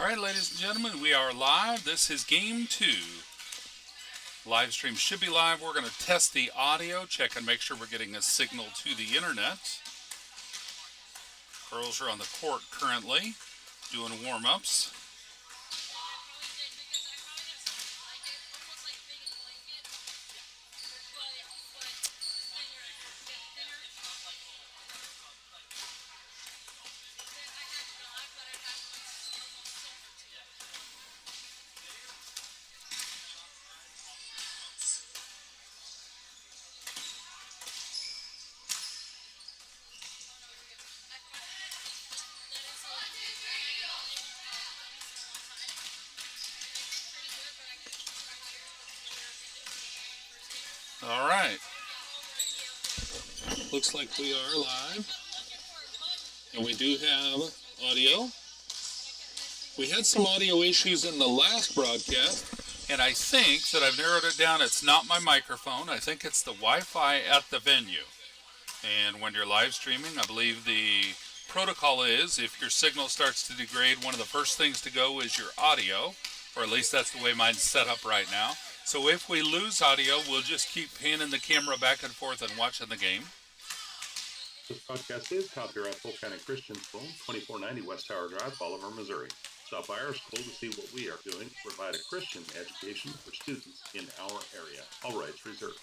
Alright, ladies and gentlemen, we are live. This is game 2. Live stream should be live. We're going to test the audio, check and make sure we're getting a signal to the internet. Girls are on the court currently, doing warm-ups. All right. Looks like we are live. And we do have audio. We had some audio issues in the last broadcast, and I think that I've narrowed it down. It's not my microphone. I think it's the Wi-Fi at the venue. And when you're live streaming, I believe the protocol is if your signal starts to degrade, one of the first things to go is your audio, or at least that's the way mine's set up right now. So if we lose audio, we'll just keep panning the camera back and forth and watching the game. This podcast is copyright Polk County Christian School, 2490 West Tower Drive, Bolivar, Missouri. Stop by our school to see what we are doing to provide a Christian education for students in our area. All rights reserved.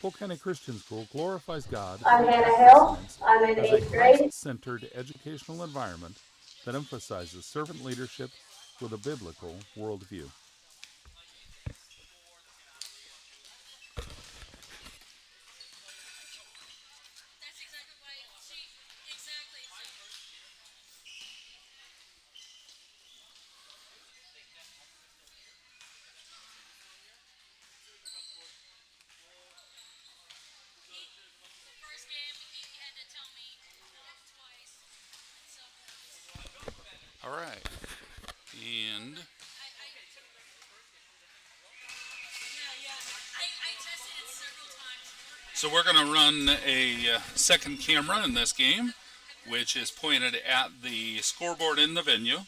Polk County Christian School glorifies God. I'm Hannah Hill. I'm in 8th grade. As a Christ-centered educational environment that emphasizes servant leadership with a biblical worldview. All right. And so we're going to run a second camera in this game, which is pointed at the scoreboard in the venue.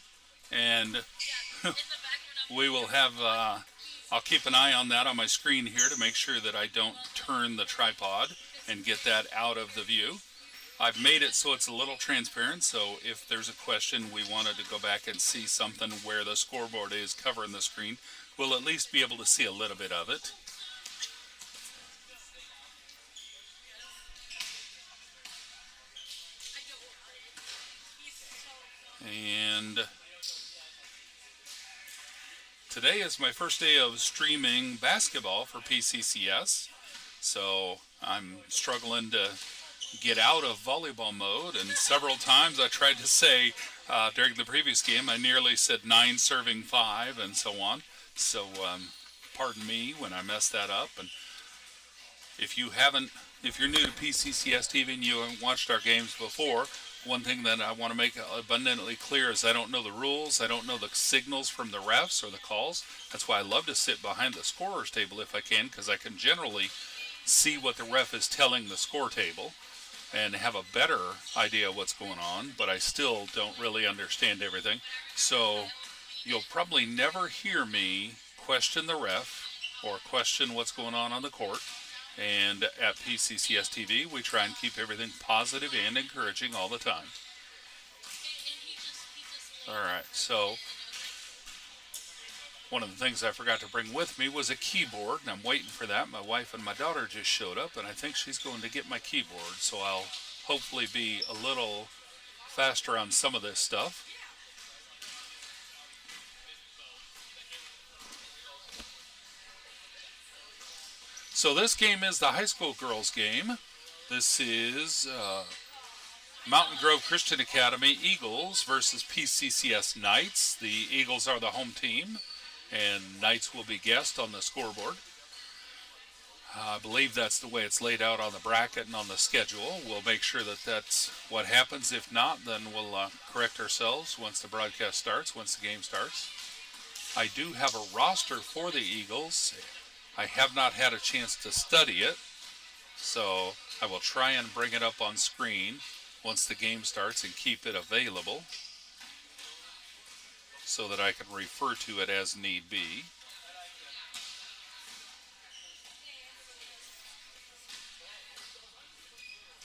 And we will have, I'll keep an eye on that on my screen here to make sure that I don't turn the tripod and get that out of the view. I've made it so it's a little transparent, so if there's a question we wanted to go back and see something where the scoreboard is covering the screen, we'll at least be able to see a little bit of it. And today is my first day of streaming basketball for Pccs, so I'm struggling to get out of volleyball mode, and several times I tried to say during the previous game, I nearly said 9 serving 5 and so on. So pardon me when I messed that up. And if you're new to PCCS TV and you haven't watched our games before, one thing that I want to make abundantly clear is I don't know the rules. I don't know the signals from the refs or the calls. That's why I love to sit behind the scorer's table if I can, because I can generally see what the ref is telling the score table and have a better idea of what's going on, but I still don't really understand everything. So you'll probably never hear me question the ref or question what's going on the court. And at PCCS TV, we try and keep everything positive and encouraging all the time. All right, so one of the things I forgot to bring with me was a keyboard, and I'm waiting for that. My wife and my daughter just showed up, and I think she's going to get my keyboard, so I'll hopefully be a little faster on some of this stuff. So this game is the high school girls game. This is Mountain Grove Christian Academy Eagles versus PCCS Knights. The Eagles are the home team, and Knights will be guest on the scoreboard. I believe that's the way it's laid out on the bracket and on the schedule. We'll make sure that that's what happens. If not, then we'll correct ourselves once the broadcast starts, once the game starts. I do have a roster for the Eagles. I have not had a chance to study it, So I will try and bring it up on screen once the game starts and keep it available so that I can refer to it as need be.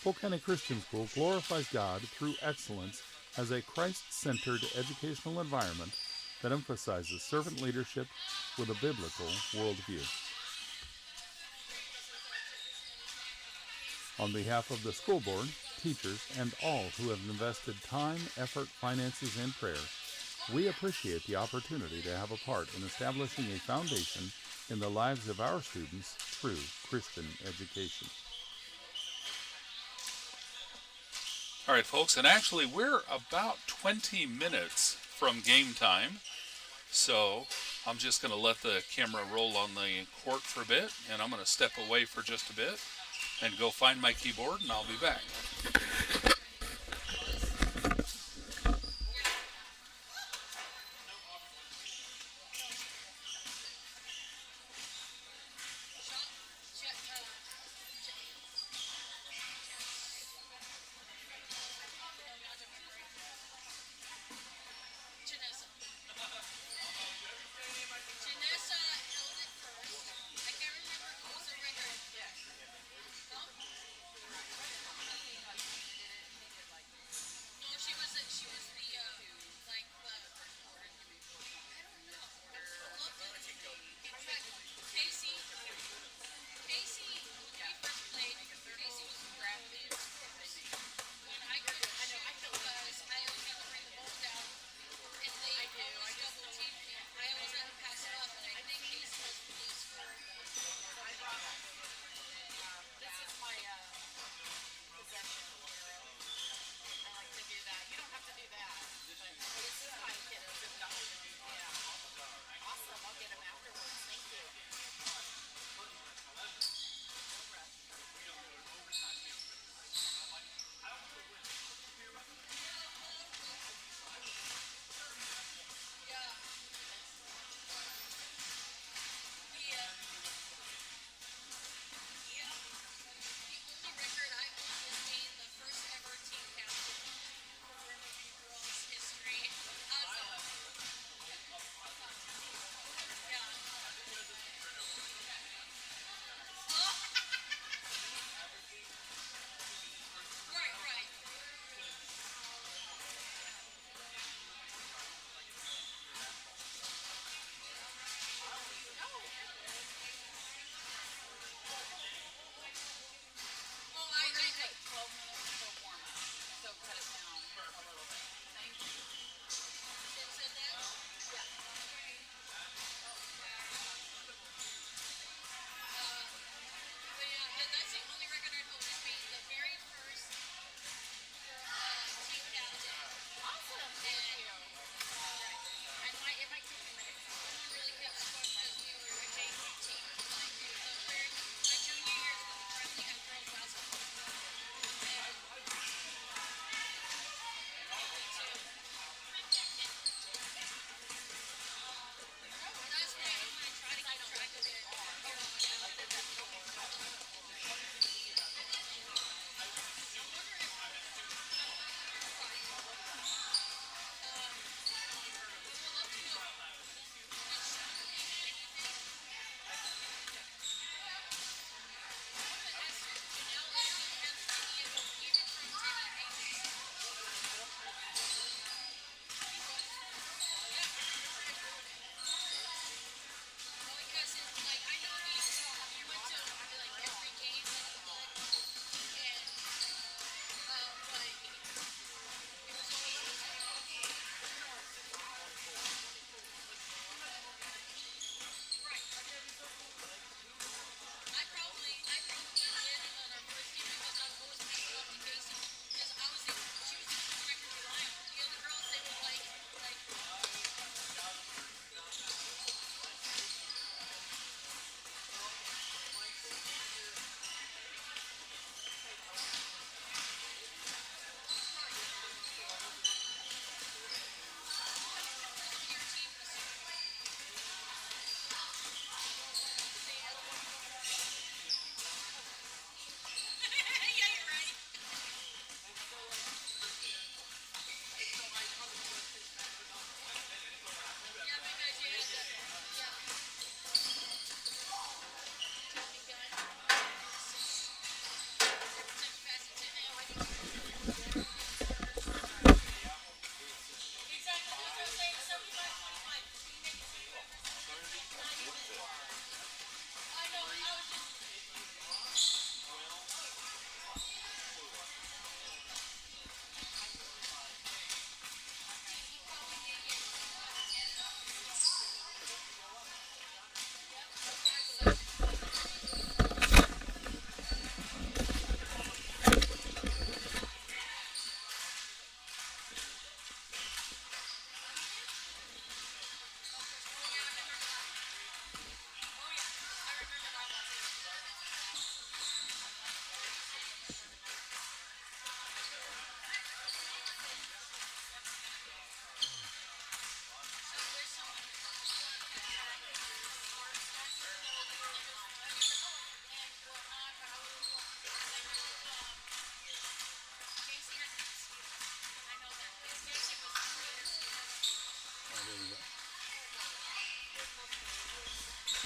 Polk County Christian School glorifies God through excellence as a Christ-centered educational environment that emphasizes servant leadership with a biblical worldview. On behalf of the school board, teachers, and all who have invested time, effort, finances, and prayer, we appreciate the opportunity to have a part in establishing a foundation in the lives of our students through Christian education. All right, folks, and actually we're about 20 minutes from game time, so I'm just going to let the camera roll on the court for a bit, and I'm going to step away for just a bit and go find my keyboard, and I'll be back.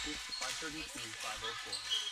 532, 504.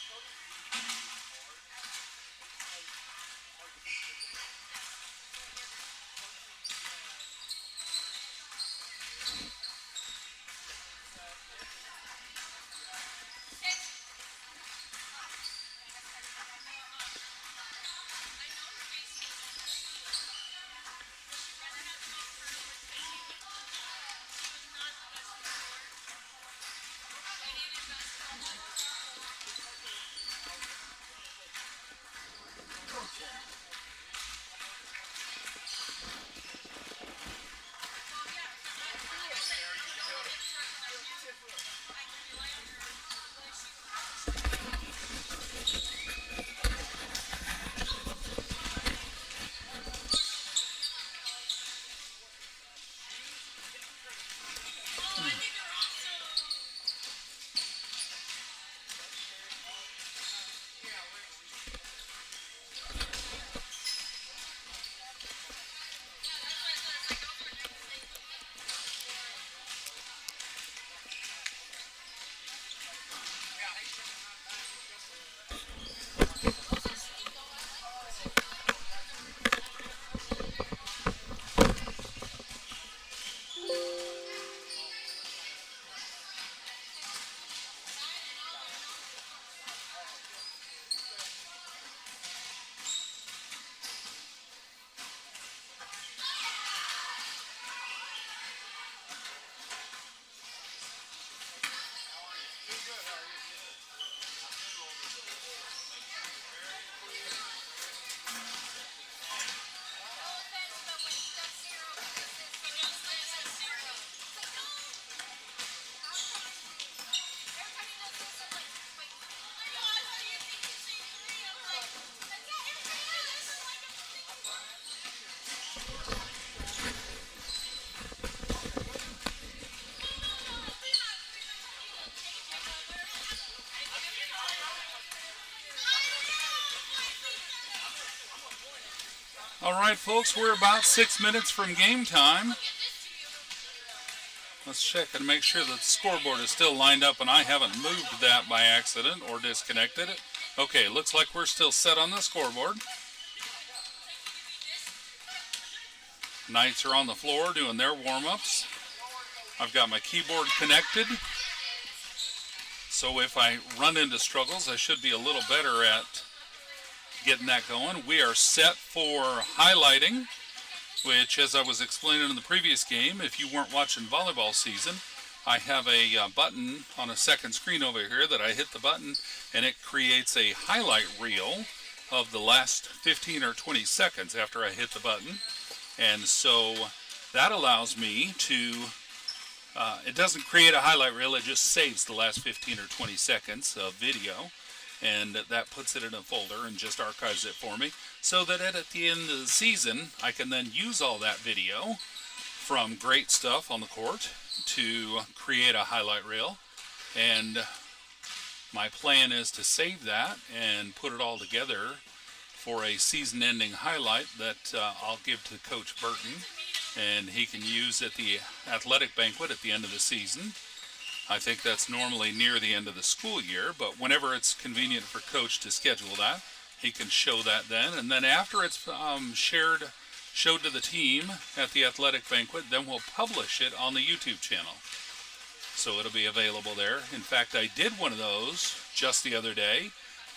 All right, folks, we're about 6 minutes from game time. Let's check and make sure that the scoreboard is still lined up and I haven't moved that by accident or disconnected it. Okay, looks like we're still set on the scoreboard. Knights are on the floor doing their warm-ups. I've got my keyboard connected, so if I run into struggles, I should be a little better at getting that going. We are set for highlighting, which, as I was explaining in the previous game, if you weren't watching volleyball season, I have a button on a second screen over here that I hit the button and it creates a highlight reel of the last 15 or 20 seconds after I hit the button. And so that allows me to, it doesn't create a highlight reel, it just saves the last 15 or 20 seconds of video. And that puts it in a folder and just archives it for me, so that at the end of the season, I can then use all that video from great stuff on the court to create a highlight reel. And my plan is to save that and put it all together for a season-ending highlight that I'll give to Coach Burton, and he can use at the athletic banquet at the end of the season. I think that's normally near the end of the school year, but whenever it's convenient for Coach to schedule that, he can show that then. And then after it's showed to the team at the athletic banquet, then we'll publish it on the YouTube channel. So it'll be available there. In fact, I did one of those just the other day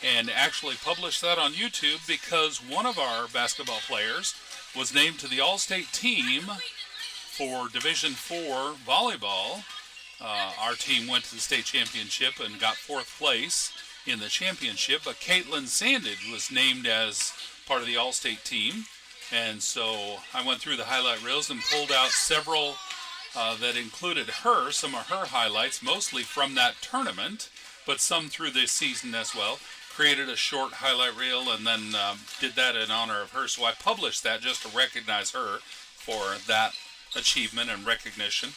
and actually published that on YouTube because one of our basketball players was named to the All-State team for Division IV volleyball. Our team went to the state championship and got 4th place in the championship, but Caitlin Sandage was named as part of the All-State team. And so I went through the highlight reels and pulled out several that included her, some of her highlights, mostly from that tournament, but some through this season as well. Created a short highlight reel and then did that in honor of her. So I published that just to recognize her for that achievement and recognition.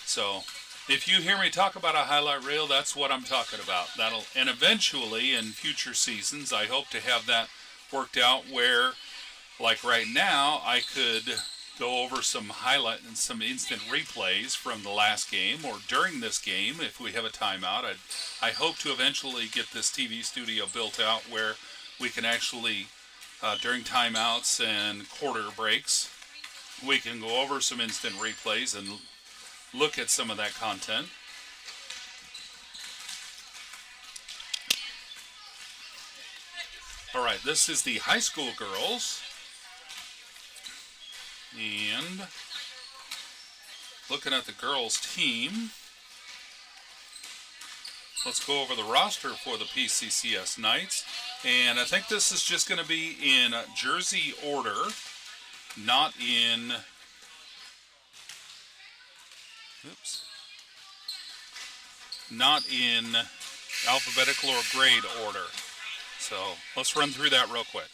So if you hear me talk about a highlight reel, that's what I'm talking about. And eventually in future seasons, I hope to have that worked out where, like right now, I could go over some highlight and some instant replays from the last game or during this game if we have a timeout. I hope to eventually get this TV studio built out where we can actually, during timeouts and quarter breaks, we can go over some instant replays and look at some of that content. All right, this is the high school girls. And looking at the girls' team, let's go over the roster for the PCCS Knights. And I think this is just going to be in jersey order, not in... not in alphabetical or grade order. So let's run through that real quick.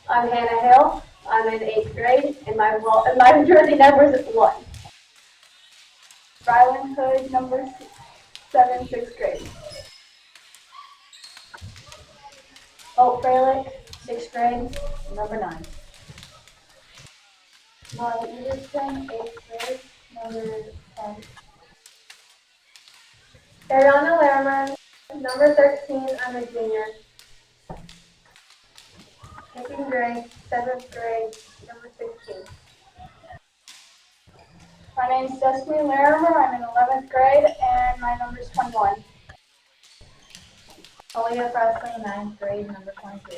I'm Hannah Hill. I'm in 8th grade, and my jersey number is 1. Rylan Hood, number 7, 6th grade. Hope Fralick, 6th grade, number 9. Molly Everson, 8th grade, number 10. Ariana Larimer, number 13, I'm a junior. Megan Gray, 7th grade, number 16. My name's Destiny Larimer. I'm in 11th grade, and my number is 21. Aaliyah Presley, 9th grade, number 22.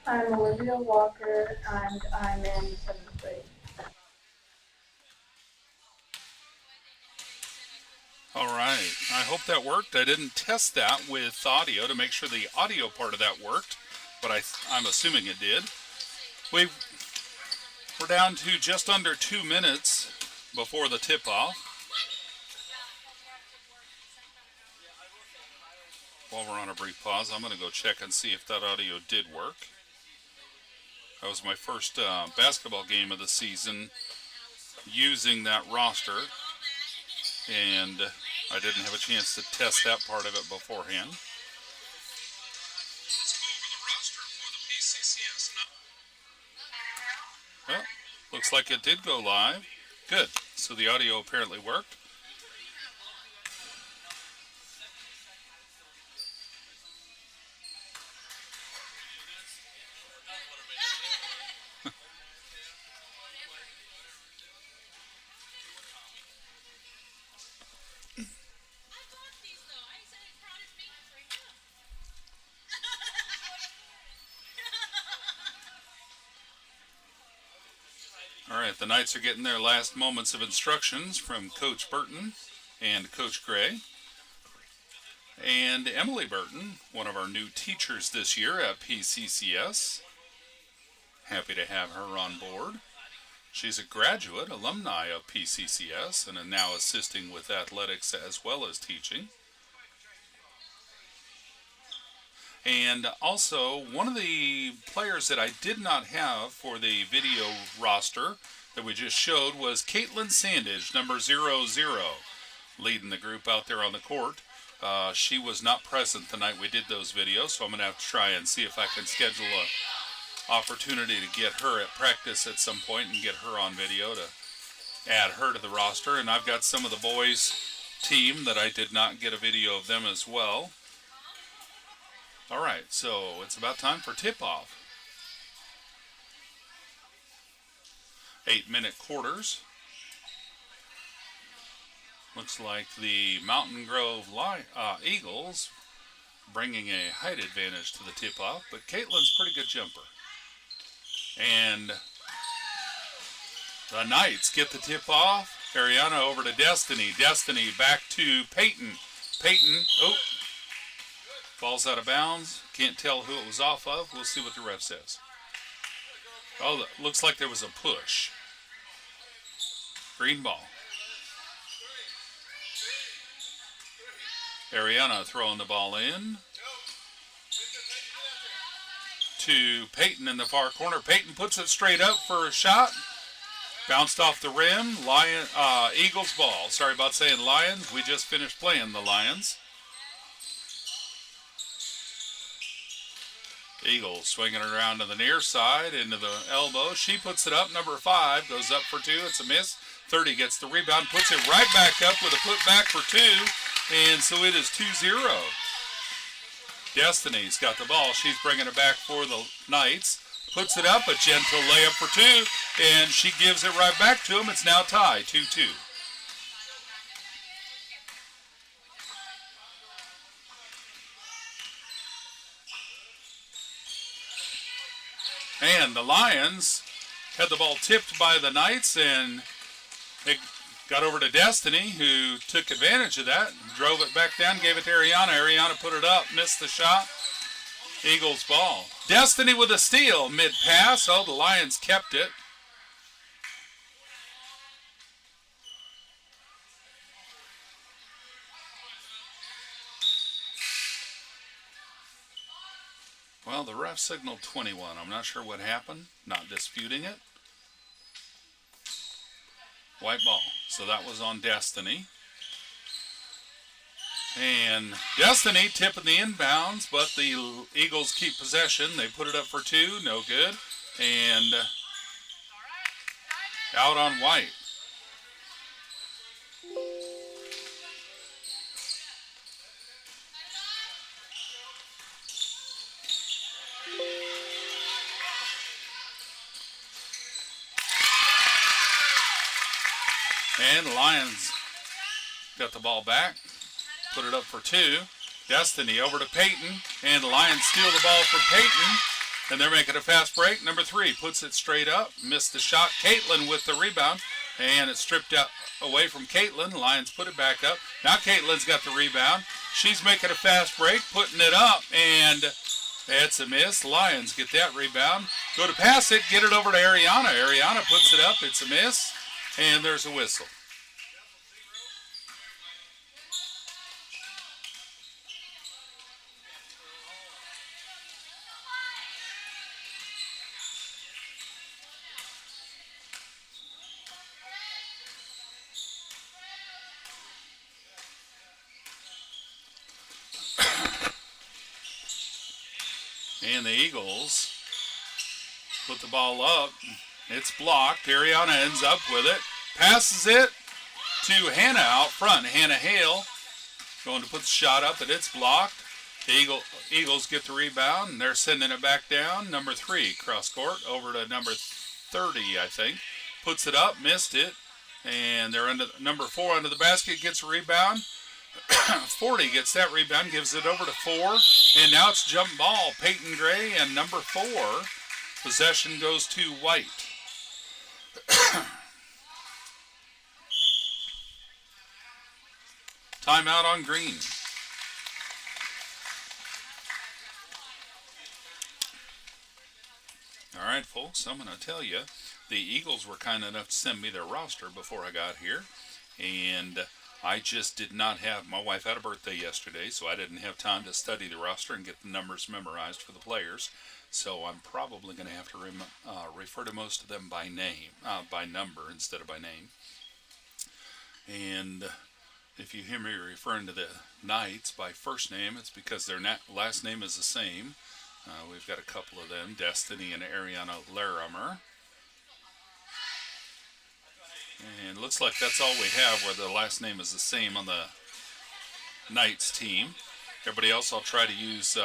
I'm Olivia Walker, and I'm in 7th grade. All right. I hope that worked. I didn't test that with audio to make sure the audio part of that worked, but I'm assuming it did. We're down to just under 2 minutes before the tip-off. While we're on a brief pause, I'm going to go check and see if that audio did work. That was my first basketball game of the season using that roster, and I didn't have a chance to test that part of it beforehand. Well, looks like it did go live. Good. So the audio apparently worked. All right, the Knights are getting their last moments of instructions from Coach Burton and Coach Gray. And Emily Burton, one of our new teachers this year at PCCS. Happy to have her on board. She's a graduate alumni of PCCS and is now assisting with athletics as well as teaching. And also, one of the players that I did not have for the video roster that we just showed was Caitlin Sandage, number 00, leading the group out there on the court. She was not present the night we did those videos, so I'm going to have to try and see if I can schedule an opportunity to get her at practice at some point and get her on video to add her to the roster. And I've got some of the boys' team that I did not get a video of them as well. All right, so it's about time for tip-off. 8-minute quarters. Looks like the Mountain Grove Eagles bringing a height advantage to the tip-off, but Caitlin's a pretty good jumper. And the Knights get the tip-off. Ariana over to Destiny. Destiny back to Peyton. Peyton, ball's out of bounds. Can't tell who it was off of. We'll see what the ref says. Oh, looks like there was a push. Green ball. Ariana throwing the ball in to Peyton in the far corner. Peyton puts it straight up for a shot. Bounced off the rim. Eagles ball. Sorry about saying Lions. We just finished playing the Lions. Eagles swinging it around to the near side, into the elbow. She puts it up. Number 5 goes up for 2. It's a miss. 30 gets the rebound, puts it right back up with a putback for 2. And so it is 2-0. Destiny's got the ball. She's bringing it back for the Knights. Puts it up, a gentle layup for 2. And she gives it right back to them. It's now tied, 2-2. And the Lions had the ball tipped by the Knights, and they got over to Destiny, who took advantage of that, drove it back down, gave it to Ariana. Ariana put it up, missed the shot. Eagles ball. Destiny with a steal mid-pass. Oh, the Lions kept it. Well, the ref signaled 21. I'm not sure what happened. Not disputing it. White ball. So that was on Destiny. And Destiny tipping the inbounds, but the Eagles keep possession. They put it up for 2. No good. And out on White. And the Lions got the ball back. Put it up for 2. Destiny over to Peyton. And the Lions steal the ball from Peyton. And they're making a fast break. Number 3 puts it straight up. Missed the shot. Caitlin with the rebound. And it's stripped out away from Caitlin. The Lions put it back up. Now Caitlin's got the rebound. She's making a fast break. Putting it up. And it's a miss. Lions get that rebound. Go to pass it. Get it over to Ariana. Ariana puts it up. It's a miss. And there's a whistle. And the Eagles put the ball up. It's blocked. Ariana ends up with it. Passes it to Hannah out front. Hannah Hale going to put the shot up, but it's blocked. The Eagles get the rebound, and they're sending it back down. Number 3, cross court, over to number 30, I think. Puts it up, missed it. And they're under number 4 under the basket, gets a rebound. 40 gets that rebound, gives it over to 4. And now it's jump ball. Peyton Gray and number 4. Possession goes to White. Timeout on green. All right, folks, I'm going to tell you, the Eagles were kind enough to send me their roster before I got here, and I just did not have, my wife had a birthday yesterday, so I didn't have time to study the roster and get the numbers memorized for the players, so I'm probably going to have to refer to most of them by name, by number instead of by name. And if you hear me referring to the Knights by first name, it's because their last name is the same. We've got a couple of them, Destiny and Ariana Larimer. And it looks like that's all we have where the last name is the same on the Knights team. Everybody else I'll try to use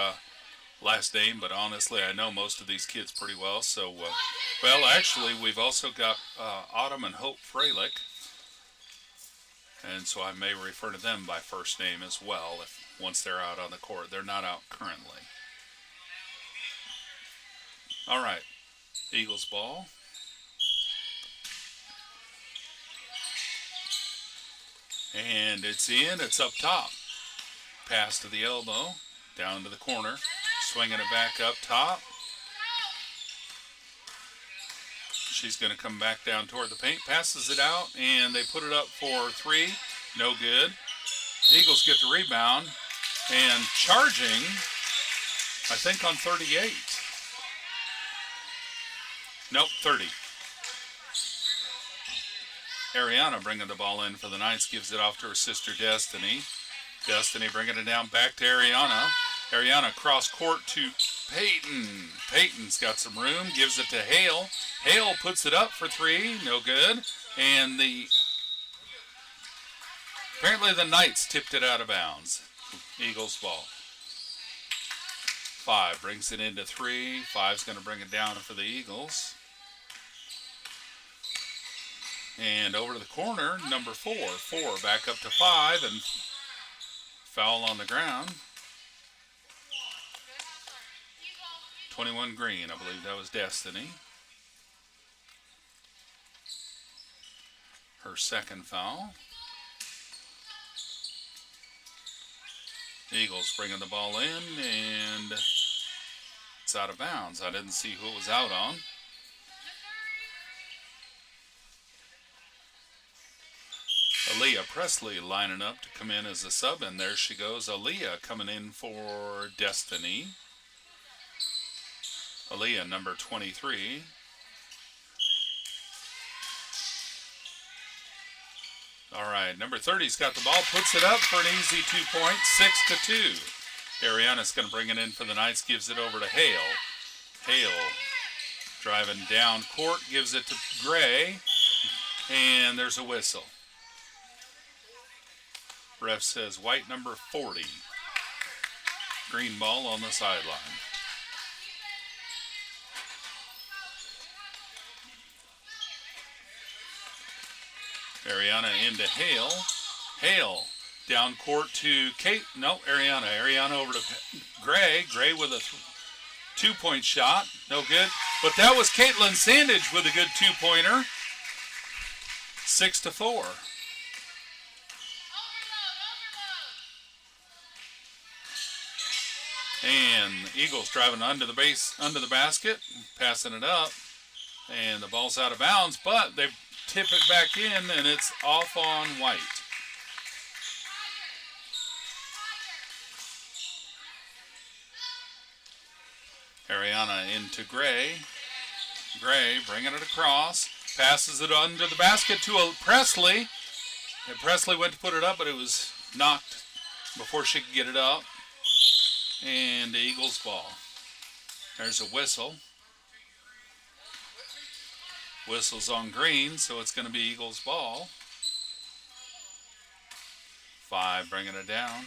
last name, but honestly I know most of these kids pretty well. So, well, actually we've also got Autumn and Hope Freilich. And so I may refer to them by first name as well once they're out on the court. They're not out currently. All right, Eagles ball. And it's in, it's up top. Pass to the elbow, down to the corner, swinging it back up top. She's going to come back down toward the paint, passes it out, and they put it up for 3. No good. Eagles get the rebound, and charging, I think on 38. Nope, 30. Ariana bringing the ball in for the Knights, gives it off to her sister Destiny. Destiny bringing it down back to Ariana. Ariana cross court to Peyton. Peyton's got some room, gives it to Hale. Hale puts it up for three, no good. And apparently the Knights tipped it out of bounds. Eagles ball. 5 brings it into 3. 5's going to bring it down for the Eagles. And over to the corner, number 4. 4 back up to 5 and foul on the ground. 21 Green, I believe that was Destiny. Her second foul. Eagles bringing the ball in, and it's out of bounds. I didn't see who it was out on. Aaliyah Presley lining up to come in as a sub, and there she goes. Aaliyah coming in for Destiny. Aaliyah, number 23. All right, number 30's got the ball, puts it up for an easy 2 point, 6-2. Ariana's going to bring it in for the Knights, gives it over to Hale. Hale driving down court, gives it to Gray, and there's a whistle. Ref says white number 40. Green ball on the sideline. Ariana into Hale. Hale down court to Kate. No, Ariana. Ariana over to Gray. Gray with a 2-point shot. No good. But that was Caitlin Sandage with a good 2-pointer. 6-4. And Eagles driving under the basket, passing it up, and the ball's out of bounds, but they tip it back in, and it's off on White. Ariana into Gray. Gray bringing it across, passes it under the basket to Presley. And Presley went to put it up, but it was knocked before she could get it up. And the Eagles ball. There's a whistle. Whistle's on green, so it's going to be Eagles ball. 5 bringing it down.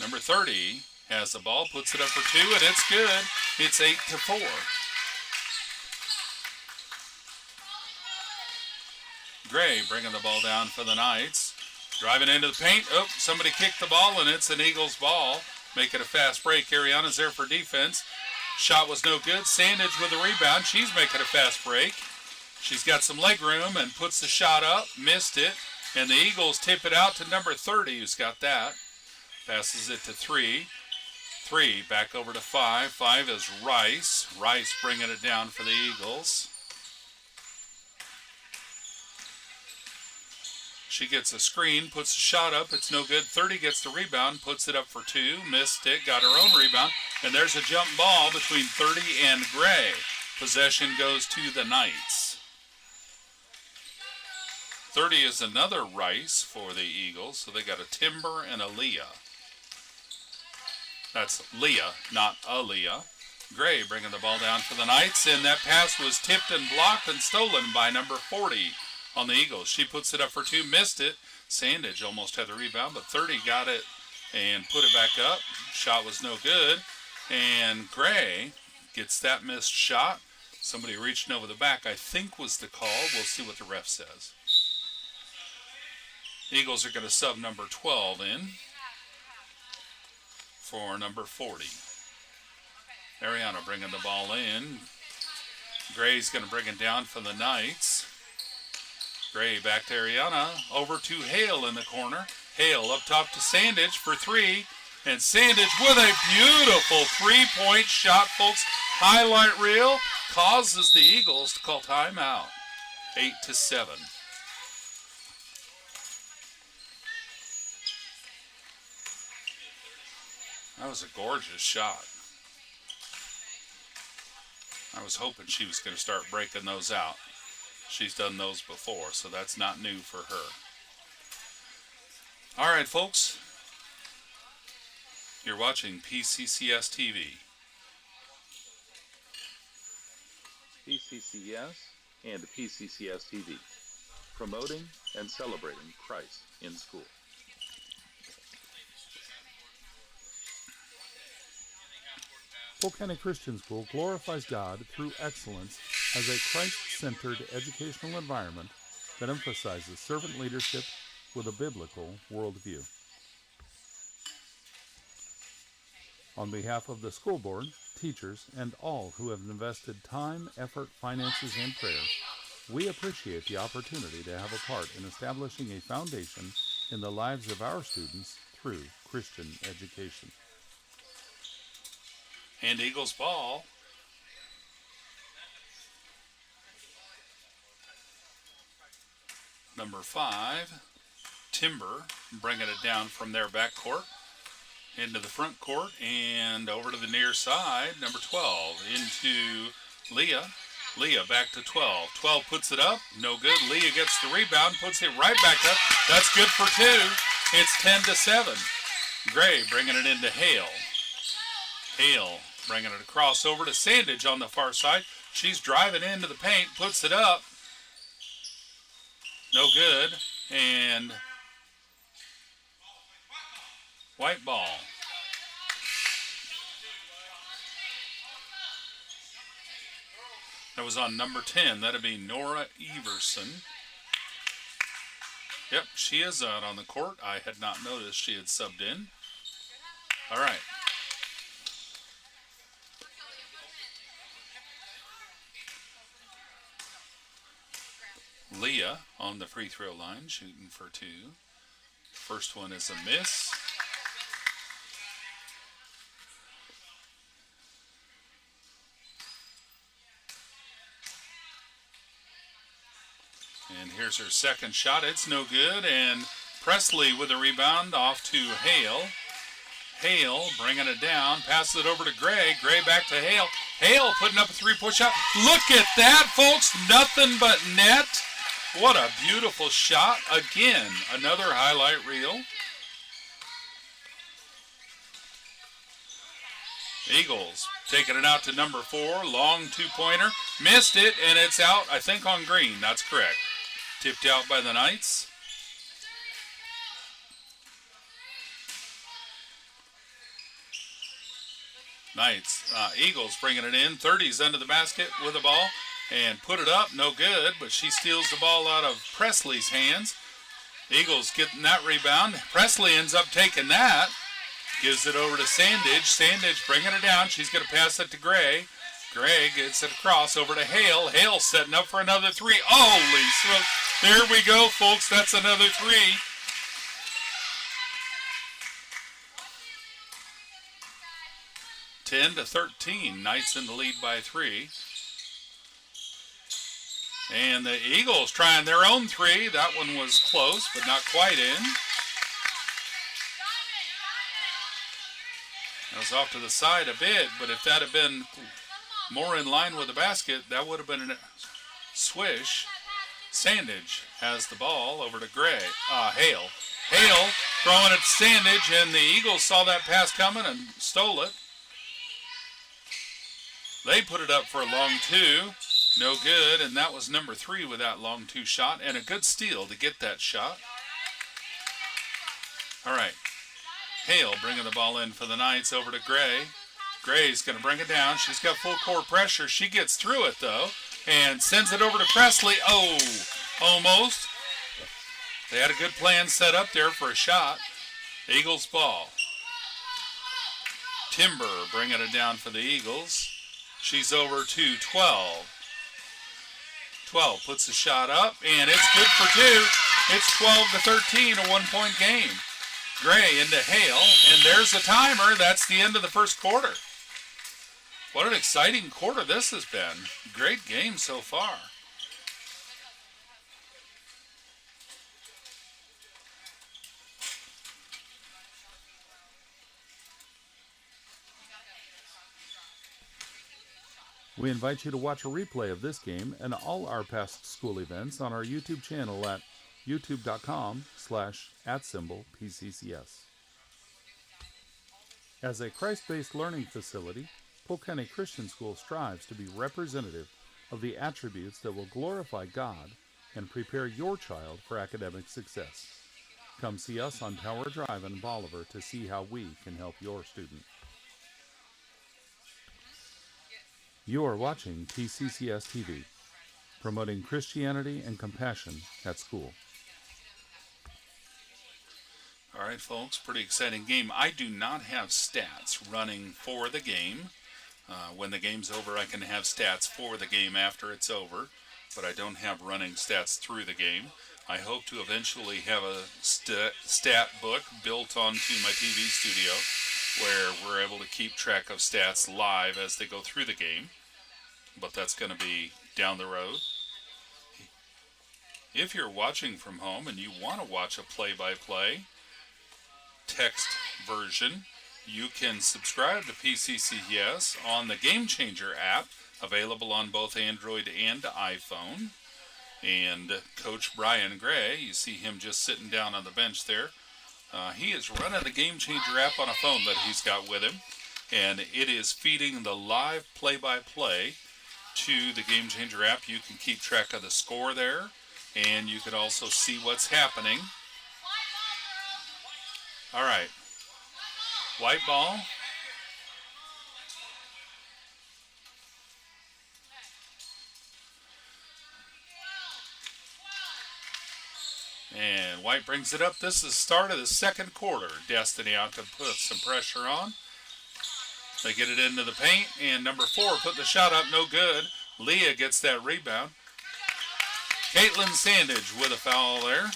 Number 30 has the ball, puts it up for 2, and it's good. It's 8-4. Gray bringing the ball down for the Knights. Driving into the paint. Oh, somebody kicked the ball, and it's an Eagles ball. Make it a fast break. Ariana's there for defense. Shot was no good. Sandage with a rebound. She's making a fast break. She's got some leg room and puts the shot up. Missed it. And the Eagles tip it out to number 30, who's got that. Passes it to 3. 3 back over to 5. 5 is Rice. Rice bringing it down for the Eagles. She gets a screen, puts the shot up, it's no good. 30 gets the rebound, puts it up for 2, missed it, got her own rebound, and there's a jump ball between 30 and Gray. Possession goes to the Knights. 30 is another Rice for the Eagles, so they got a Timber and a Leah. That's Leah, not Aaliyah. Gray bringing the ball down for the Knights, and that pass was tipped and blocked and stolen by number 40. On the Eagles. She puts it up for 2, missed it. Sandage almost had the rebound, but 30 got it and put it back up. Shot was no good. And Gray gets that missed shot. Somebody reaching over the back, I think was the call. We'll see what the ref says. Eagles are going to sub number 12 in for number 40. Ariana bringing the ball in. Gray's going to bring it down for the Knights. Gray back to Ariana, over to Hale in the corner. Hale up top to Sandage for 3, and Sandage with a beautiful 3-point shot, folks. Highlight reel causes the Eagles to call timeout. 8-7. That was a gorgeous shot. I was hoping she was going to start breaking those out. She's done those before, so that's not new for her. All right, folks, you're watching PCCS TV. PCCS and PCCS TV, promoting and celebrating Christ in school. Polk County Christian School glorifies God through excellence as a Christ-centered educational environment that emphasizes servant leadership with a biblical worldview. On behalf of the school board, teachers, and all who have invested time, effort, finances, and prayer, we appreciate the opportunity to have a part in establishing a foundation in the lives of our students through Christian education. And Eagles ball. Number 5, Timber, bringing it down from their back court into the front court and over to the near side. Number 12 into Leah. Leah back to 12. 12 puts it up. No good. Leah gets the rebound, puts it right back up. That's good for 2. It's 10-7. Gray bringing it into Hale. Hale bringing it across over to Sandage on the far side. She's driving into the paint, puts it up. No good. And white ball. That was on number 10. That'd be Nora Everson. Yep, she is out on the court. I had not noticed she had subbed in. All right. Leah on the free throw line, shooting for 2. First one is a miss. And here's her second shot. It's no good. And Presley with a rebound off to Hale. Hale bringing it down, passes it over to Gray. Gray back to Hale. Hale putting up a 3-point shot. Look at that, folks. Nothing but net. What a beautiful shot. Again, another highlight reel. Eagles taking it out to number 4. Long 2-pointer. Missed it, and it's out, I think, on green. That's correct. Tipped out by the Knights. Eagles bringing it in. 30's under the basket with the ball. And put it up, no good, but she steals the ball out of Presley's hands. Eagles getting that rebound. Presley ends up taking that. Gives it over to Sandage. Sandage bringing it down. She's going to pass it to Gray. Gray gets it across over to Hale. Hale setting up for another 3. Holy smoke. There we go, folks. That's another 3. Ten to 13. Knights in the lead by 3. And the Eagles trying their own 3. That one was close, but not quite in. That was off to the side a bit, but if that had been more in line with the basket, that would have been a swish. Sandage has the ball over to Gray. Hale. Hale throwing it to Sandage, and the Eagles saw that pass coming and stole it. They put it up for a long 2. No good, and that was number 3 with that long 2 shot, and a good steal to get that shot. All right. Hale bringing the ball in for the Knights over to Gray. Gray's going to bring it down. She's got full court pressure. She gets through it, though, and sends it over to Presley. Oh, almost. They had a good plan set up there for a shot. Eagles ball. Timber bringing it down for the Eagles. She's over to 12. 12 puts the shot up, and it's good for 2. It's 12-13, a 1-point game. Gray into Hale, and there's a timer. That's the end of the first quarter. What an exciting quarter this has been. Great game so far. We invite you to watch a replay of this game and all our past school events on our YouTube channel at youtube.com/@PCCS. As a Christ-based learning facility, Polk County Christian School strives to be representative of the attributes that will glorify God and prepare your child for academic success. Come see us on Tower Drive in Bolivar to see how we can help your student. You are watching PCCS TV, promoting Christianity and compassion at school. All right, folks, pretty exciting game. I do not have stats running for the game. When the game's over, I can have stats for the game after it's over, but I don't have running stats through the game. I hope to eventually have a stat book built onto my TV studio where we're able to keep track of stats live as they go through the game, but that's going to be down the road. If you're watching from home and you want to watch a play-by-play text version, you can subscribe to PCCS on the Game Changer app, available on both Android and iPhone. And Coach Brian Gray, you see him just sitting down on the bench there. He is running the Game Changer app on a phone that he's got with him, and it is feeding the live play-by-play to the Game Changer app. You can keep track of the score there, and you can also see what's happening. All right, white ball. And White brings it up. This is the start of the second quarter. Destiny out to put some pressure on. They get it into the paint, and number 4 put the shot up, no good. Leah gets that rebound. Caitlin Sandage with a foul there.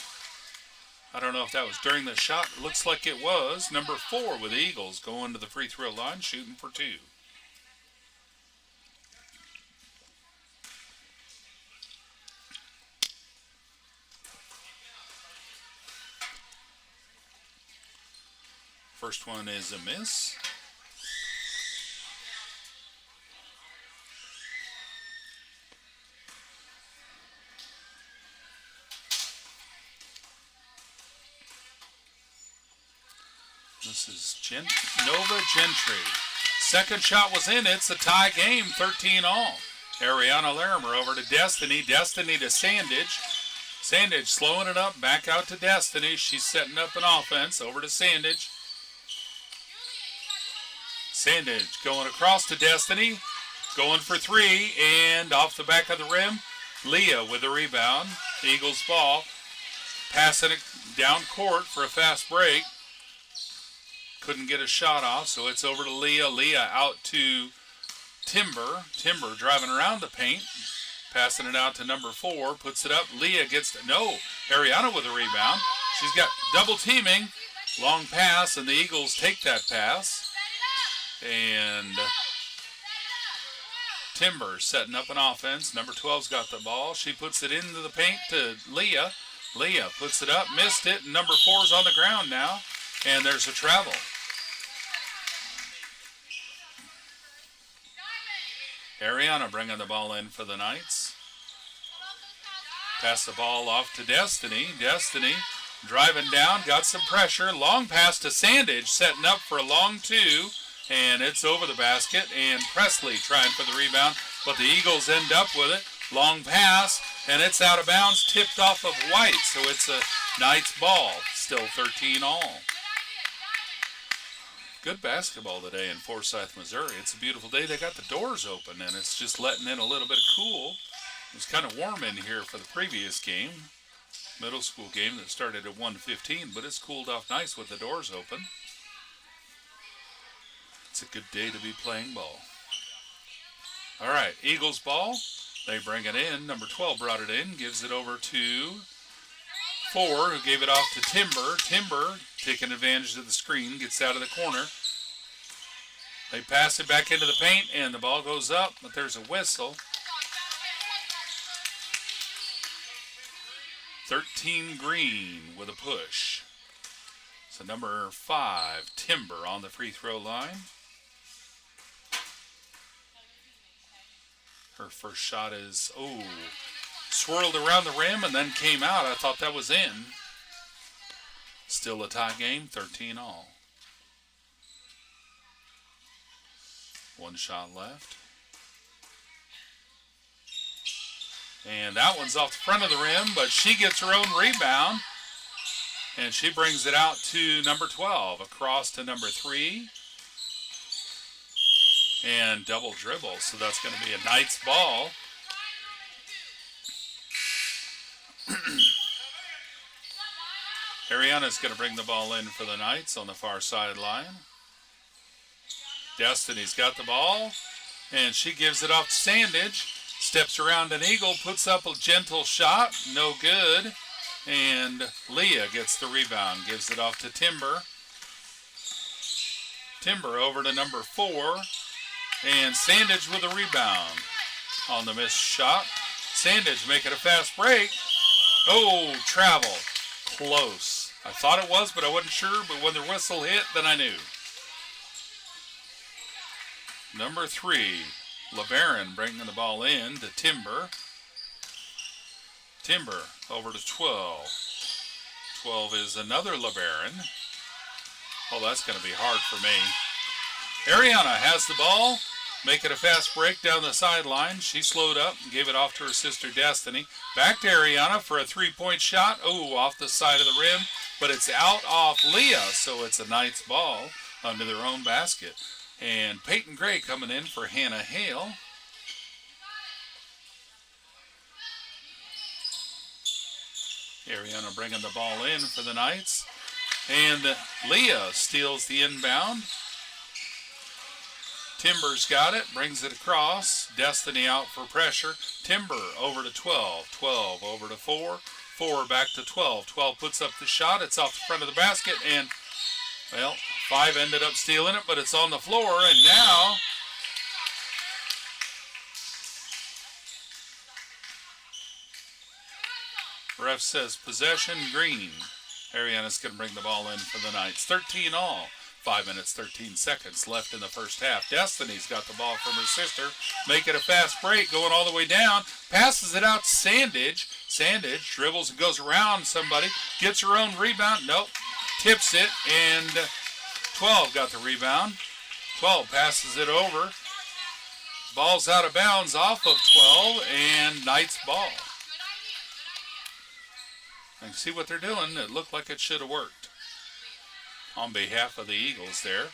I don't know if that was during the shot. It looks like it was. Number 4 with the Eagles going to the free throw line, shooting for 2. First one is a miss. This is Nova Gentry. Second shot was in. It's a tie game, 13-all. Ariana Larimer over to Destiny. Destiny to Sandage. Sandage slowing it up, back out to Destiny. She's setting up an offense. Over to Sandage. Sandage going across to Destiny. Going for 3, and off the back of the rim. Leah with the rebound. Eagles ball. Passing it down court for a fast break. Couldn't get a shot off, so it's over to Leah. Leah out to Timber. Timber driving around the paint. Passing it out to number 4. Puts it up. Leah gets... No. Ariana with a rebound. She's got double teaming. Long pass, and the Eagles take that pass. And Timber setting up an offense. Number 12's got the ball. She puts it into the paint to Leah. Leah puts it up, missed it, and number 4's on the ground now. And there's a travel. Ariana bringing the ball in for the Knights. Pass the ball off to Destiny. Destiny driving down, got some pressure. Long pass to Sandage, setting up for a long 2. And it's over the basket, and Presley trying for the rebound, but the Eagles end up with it. Long pass, and it's out of bounds, tipped off of White, so it's a Knights ball, still 13-all. Good basketball today in Forsyth, Missouri. It's a beautiful day. They got the doors open, and it's just letting in a little bit of cool. It was kind of warm in here for the previous game, middle school game that started at 1:15, but it's cooled off nice with the doors open. It's a good day to be playing ball. All right, Eagles ball. They bring it in. Number 12 brought it in, gives it over to 4, who gave it off to Timber. Timber taking advantage of the screen, gets out of the corner. They pass it back into the paint, and the ball goes up, but there's a whistle. 13 Green with a push. So number 5, Timber on the free throw line. Her first shot is, swirled around the rim and then came out. I thought that was in. Still a tie game, 13 all. One shot left. And that one's off the front of the rim, but she gets her own rebound. And she brings it out to number 12, across to number 3. And double dribble, so that's going to be a Knights ball. Ariana's going to bring the ball in for the Knights on the far sideline. Destiny's got the ball, and she gives it off to Sandage. Steps around an eagle, puts up a gentle shot, no good. And Leah gets the rebound, gives it off to Timber. Timber over to number 4. And Sandage with a rebound on the missed shot. Sandage making a fast break. Oh, travel. Close. I thought it was, but I wasn't sure. But when the whistle hit, then I knew. Number 3, LeBaron bringing the ball in to Timber. Timber over to 12. 12 is another LeBaron. Oh, that's going to be hard for me. Ariana has the ball, making a fast break down the sideline. She slowed up and gave it off to her sister Destiny. Back to Ariana for a three-point shot. Oh, off the side of the rim, but it's out off Leah, so it's a Knights ball under their own basket. And Peyton Gray coming in for Hannah Hale. Ariana bringing the ball in for the Knights. And Leah steals the inbound. Timber's got it, brings it across. Destiny out for pressure. Timber over to 12. 12 over to 4. 4 back to 12. 12 puts up the shot. It's off the front of the basket. And, well, 5 ended up stealing it, but it's on the floor. And now ref says possession green. Ariana's going to bring the ball in for the Knights. 13 all. 5 minutes, 13 seconds left in the first half. Destiny's got the ball from her sister. Making a fast break, going all the way down. Passes it out to Sandage. Sandage dribbles and goes around somebody. Gets her own rebound. Nope. Tips it, and 12 got the rebound. 12 passes it over. Ball's out of bounds off of 12, and Knights ball. And see what they're doing. It looked like it should have worked. On behalf of the Eagles there.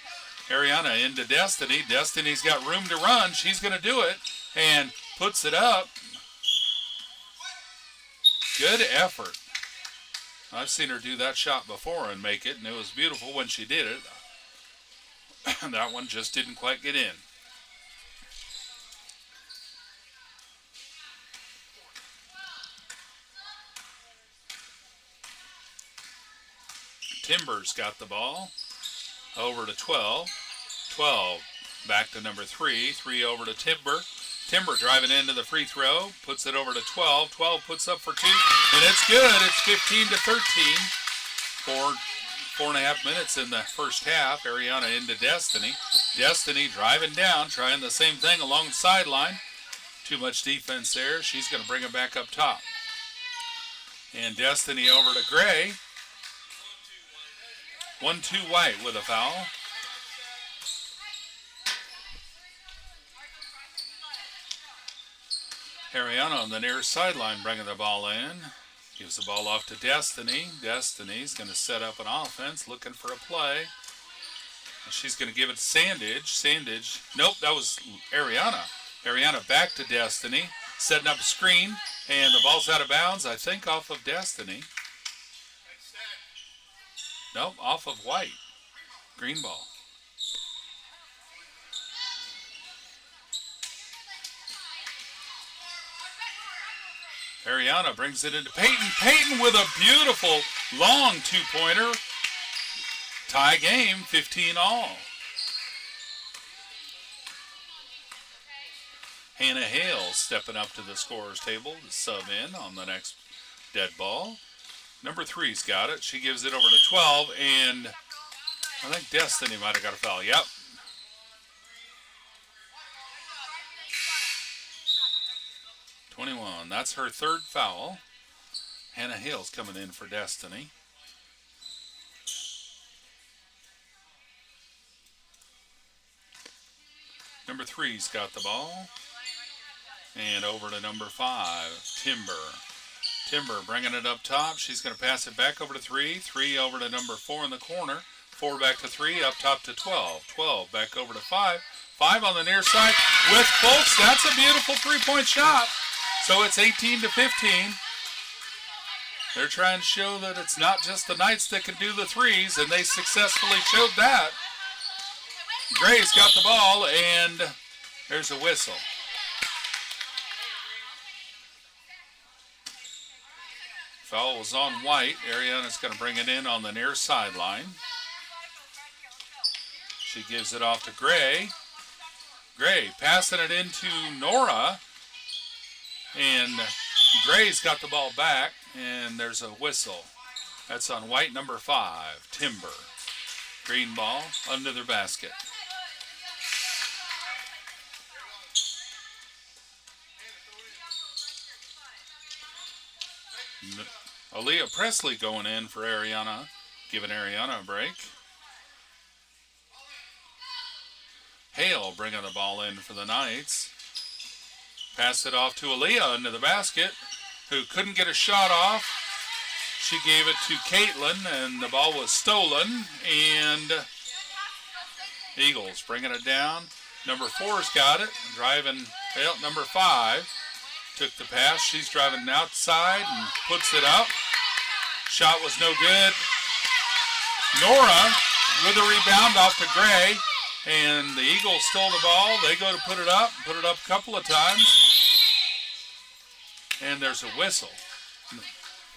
Ariana into Destiny. Destiny's got room to run. She's going to do it and puts it up. Good effort. I've seen her do that shot before and make it, and it was beautiful when she did it. That one just didn't quite get in. Timber's got the ball. Over to 12. 12 back to number 3. 3 over to Timber. Timber driving into the free throw. Puts it over to 12. 12 puts up for 2. And it's good. It's 15 to 13. 4.5 minutes in the first half. Ariana into Destiny. Destiny driving down. Trying the same thing along the sideline. Too much defense there. She's going to bring it back up top. And Destiny over to Gray. 1-2 White with a foul. Ariana on the near sideline bringing the ball in. Gives the ball off to Destiny. Destiny's going to set up an offense, looking for a play. And she's going to give it to Sandage. Sandage, nope, that was Ariana. Ariana back to Destiny, setting up a screen, and the ball's out of bounds, I think off of Destiny. Nope, off of White. Green ball. Ariana brings it into Peyton. Peyton with a beautiful long two-pointer. Tie game, 15 all. Hannah Hale stepping up to the scorer's table to sub in on the next dead ball. Number 3's got it. She gives it over to 12, and I think Destiny might have got a foul. Yep. 21. That's her third foul. Hannah Hale's coming in for Destiny. Number 3's got the ball. And over to number 5, Timber. Timber bringing it up top. She's going to pass it back over to 3. 3 over to number 4 in the corner. 4 back to 3, up top to 12. 12 back over to 5. 5 on the near side with folks. That's a beautiful three-point shot. So it's 18 to 15. They're trying to show that it's not just the Knights that can do the threes, and they successfully showed that. Gray's got the ball, and there's a whistle. Foul was on White. Ariana's going to bring it in on the near sideline. She gives it off to Gray. Gray passing it into Nora. And Gray's got the ball back, and there's a whistle. That's on White, number 5, Timber. Green ball under their basket. Aaliyah Presley going in for Ariana, giving Ariana a break. Hale bringing the ball in for the Knights. Pass it off to Aaliyah into the basket, who couldn't get a shot off. She gave it to Caitlin, and the ball was stolen, and Eagles bringing it down. Number 4's got it, driving, well, number 5 took the pass. She's driving outside and puts it up. Shot was no good. Nora with a rebound off to Gray, and the Eagles stole the ball. They go to put it up a couple of times, and there's a whistle.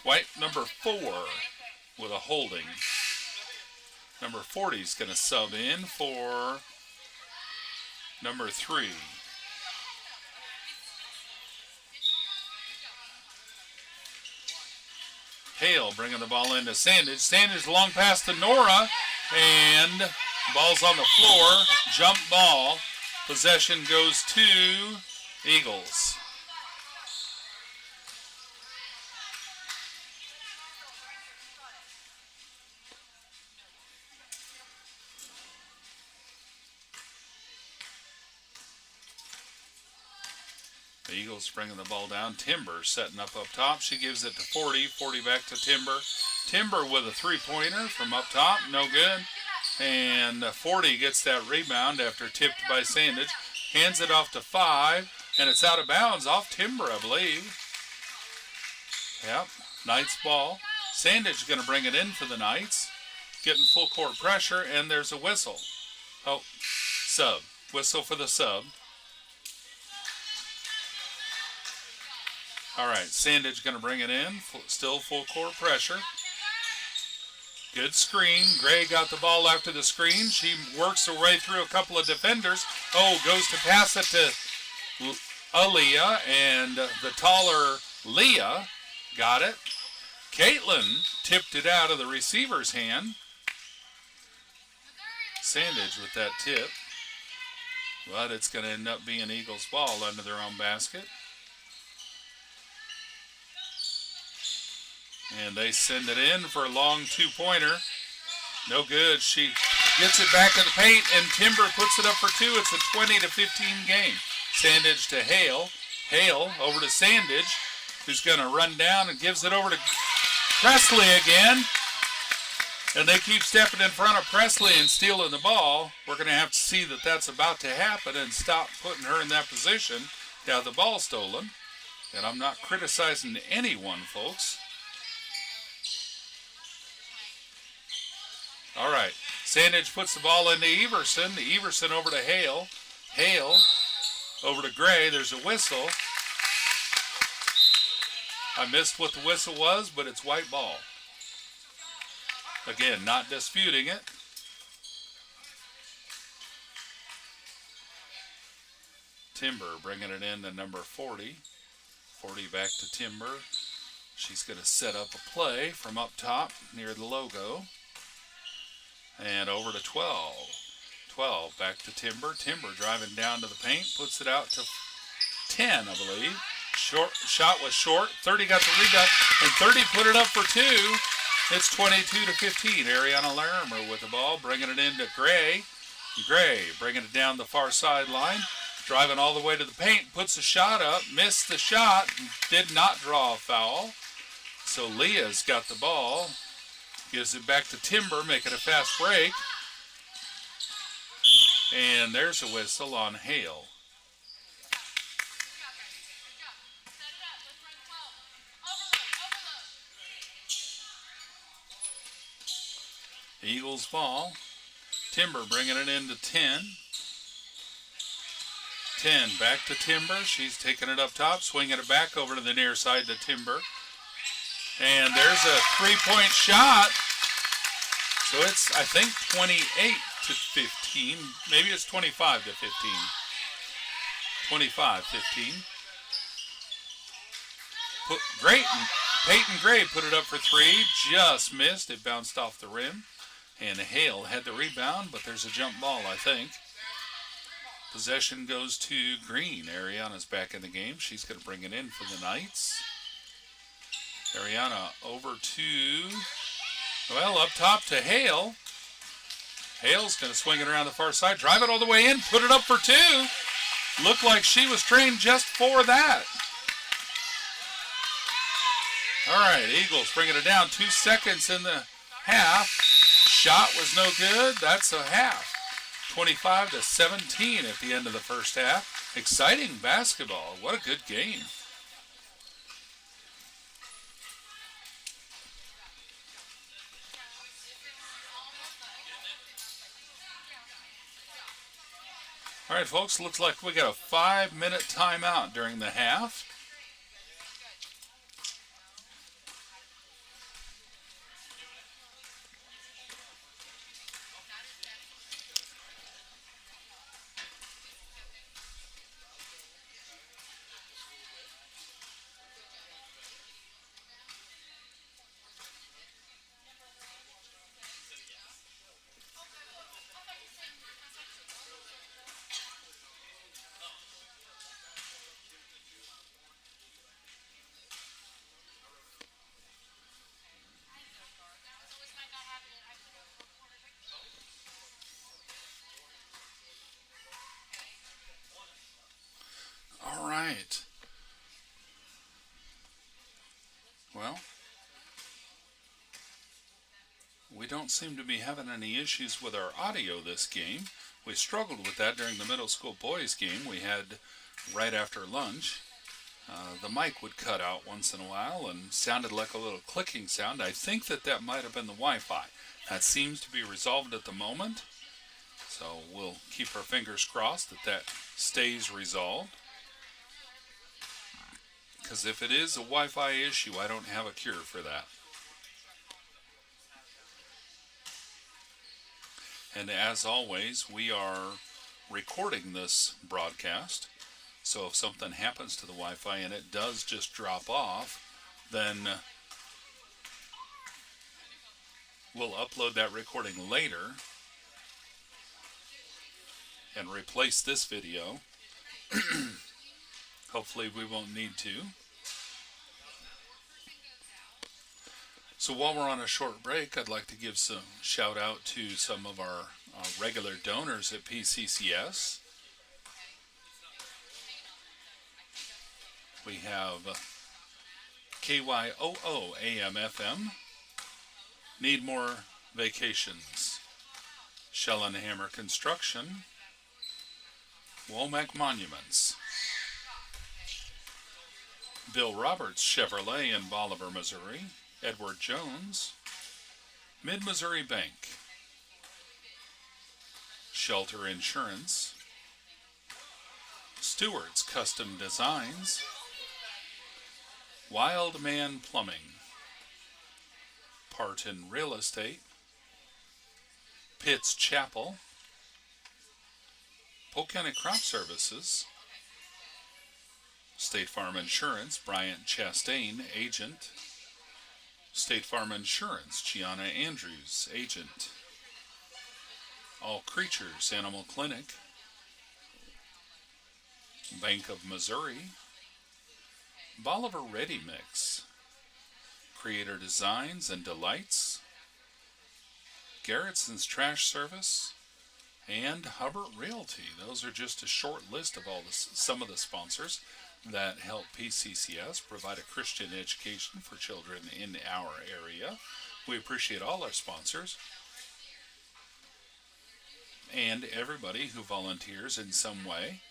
White, number 4, with a holding. Number 40's going to sub in for number 3. Hale bringing the ball into Sandage. Sandage long pass to Nora, and ball's on the floor. Jump ball. Possession goes to Eagles. The Eagles bringing the ball down. Timber setting up top. She gives it to 40. 40 back to Timber. Timber with a three-pointer from up top. No good. And 40 gets that rebound after tipped by Sandage. Hands it off to 5. And it's out of bounds off Timber, I believe. Yep. Knights ball. Sandage going to bring it in for the Knights. Getting full court pressure. And there's a whistle. Oh, sub. Whistle for the sub. All right, Sandage going to bring it in. Still full court pressure. Good screen. Gray got the ball after the screen. She works her way through a couple of defenders. Oh, goes to pass it to Aaliyah, and the taller Leah got it. Caitlin tipped it out of the receiver's hand. Sandage with that tip. But it's going to end up being Eagles ball under their own basket. And they send it in for a long two-pointer. No good. She gets it back in the paint, and Timber puts it up for 2. It's a 20-15 game. Sandage to Hale. Hale over to Sandage, who's going to run down and gives it over to Presley again. And they keep stepping in front of Presley and stealing the ball. We're going to have to see that that's about to happen and stop putting her in that position to have the ball stolen. And I'm not criticizing anyone, folks. All right, Sandage puts the ball into Everson. Everson over to Hale. Hale over to Gray. There's a whistle. I missed what the whistle was, but it's white ball. Again, not disputing it. Timber bringing it in to number 40. 40 back to Timber. She's going to set up a play from up top near the logo. And over to 12. 12 back to Timber. Timber driving down to the paint. Puts it out to 10, I believe. Shot was short. 30 got the rebound, and 30 put it up for two. It's 22-15. Ariana Larimer with the ball, bringing it into Gray. Gray bringing it down the far sideline, driving all the way to the paint, puts the shot up, missed the shot, did not draw a foul. So Leah's got the ball, gives it back to Timber, making a fast break. And there's a whistle on Hale. Eagles ball. Timber bringing it into 10. 10 back to Timber. She's taking it up top, swinging it back over to the near side to Timber. And there's a three-point shot. So it's, I think, 28-15. Maybe it's 25-15. 25-15. Peyton Gray put it up for three. Just missed. It bounced off the rim. And Hale had the rebound, but there's a jump ball, I think. Possession goes to Green. Ariana's back in the game. She's going to bring it in for the Knights. Ariana over to, well, up top to Hale. Hale's going to swing it around the far side, drive it all the way in, put it up for two. Looked like she was trained just for that. All right, Eagles bringing it down. 2 seconds in the half. Shot was no good. That's a half. 25-17 at the end of the first half. Exciting basketball. What a good game. All right, folks, looks like we got a 5-minute timeout during the half. All right. Well, we don't seem to be having any issues with our audio this game. We struggled with that during the middle school boys game we had right after lunch. The mic would cut out once in a while and sounded like a little clicking sound. I think that might have been the Wi-Fi. That seems to be resolved at the moment. So we'll keep our fingers crossed that stays resolved. Because if it is a Wi-Fi issue, I don't have a cure for that. And as always, we are recording this broadcast. So if something happens to the Wi-Fi and it does just drop off, then we'll upload that recording later and replace this video. Hopefully we won't need to. So while we're on a short break, I'd like to give some shout out to some of our regular donors at PCCS. We have KYOO AM FM, Need More Vacations, Shell and Hammer Construction, Womack Monuments, Bill Roberts Chevrolet in Bolivar, Missouri, Edward Jones, Mid-Missouri Bank, Shelter Insurance, Stewart's Custom Designs, Wild Man Plumbing, Parton Real Estate, Pitts Chapel, Polk County Crop Services, State Farm Insurance, Bryant Chastain, Agent, State Farm Insurance, Gianna Andrews, Agent, All Creatures Animal Clinic, Bank of Missouri, Bolivar Ready Mix, Creator Designs and Delights, Garrettsen's Trash Service, and Hubbard Realty. Those are just a short list of some of the sponsors that help PCCS provide a Christian education for children in our area. We appreciate all our sponsors and everybody who volunteers in some way.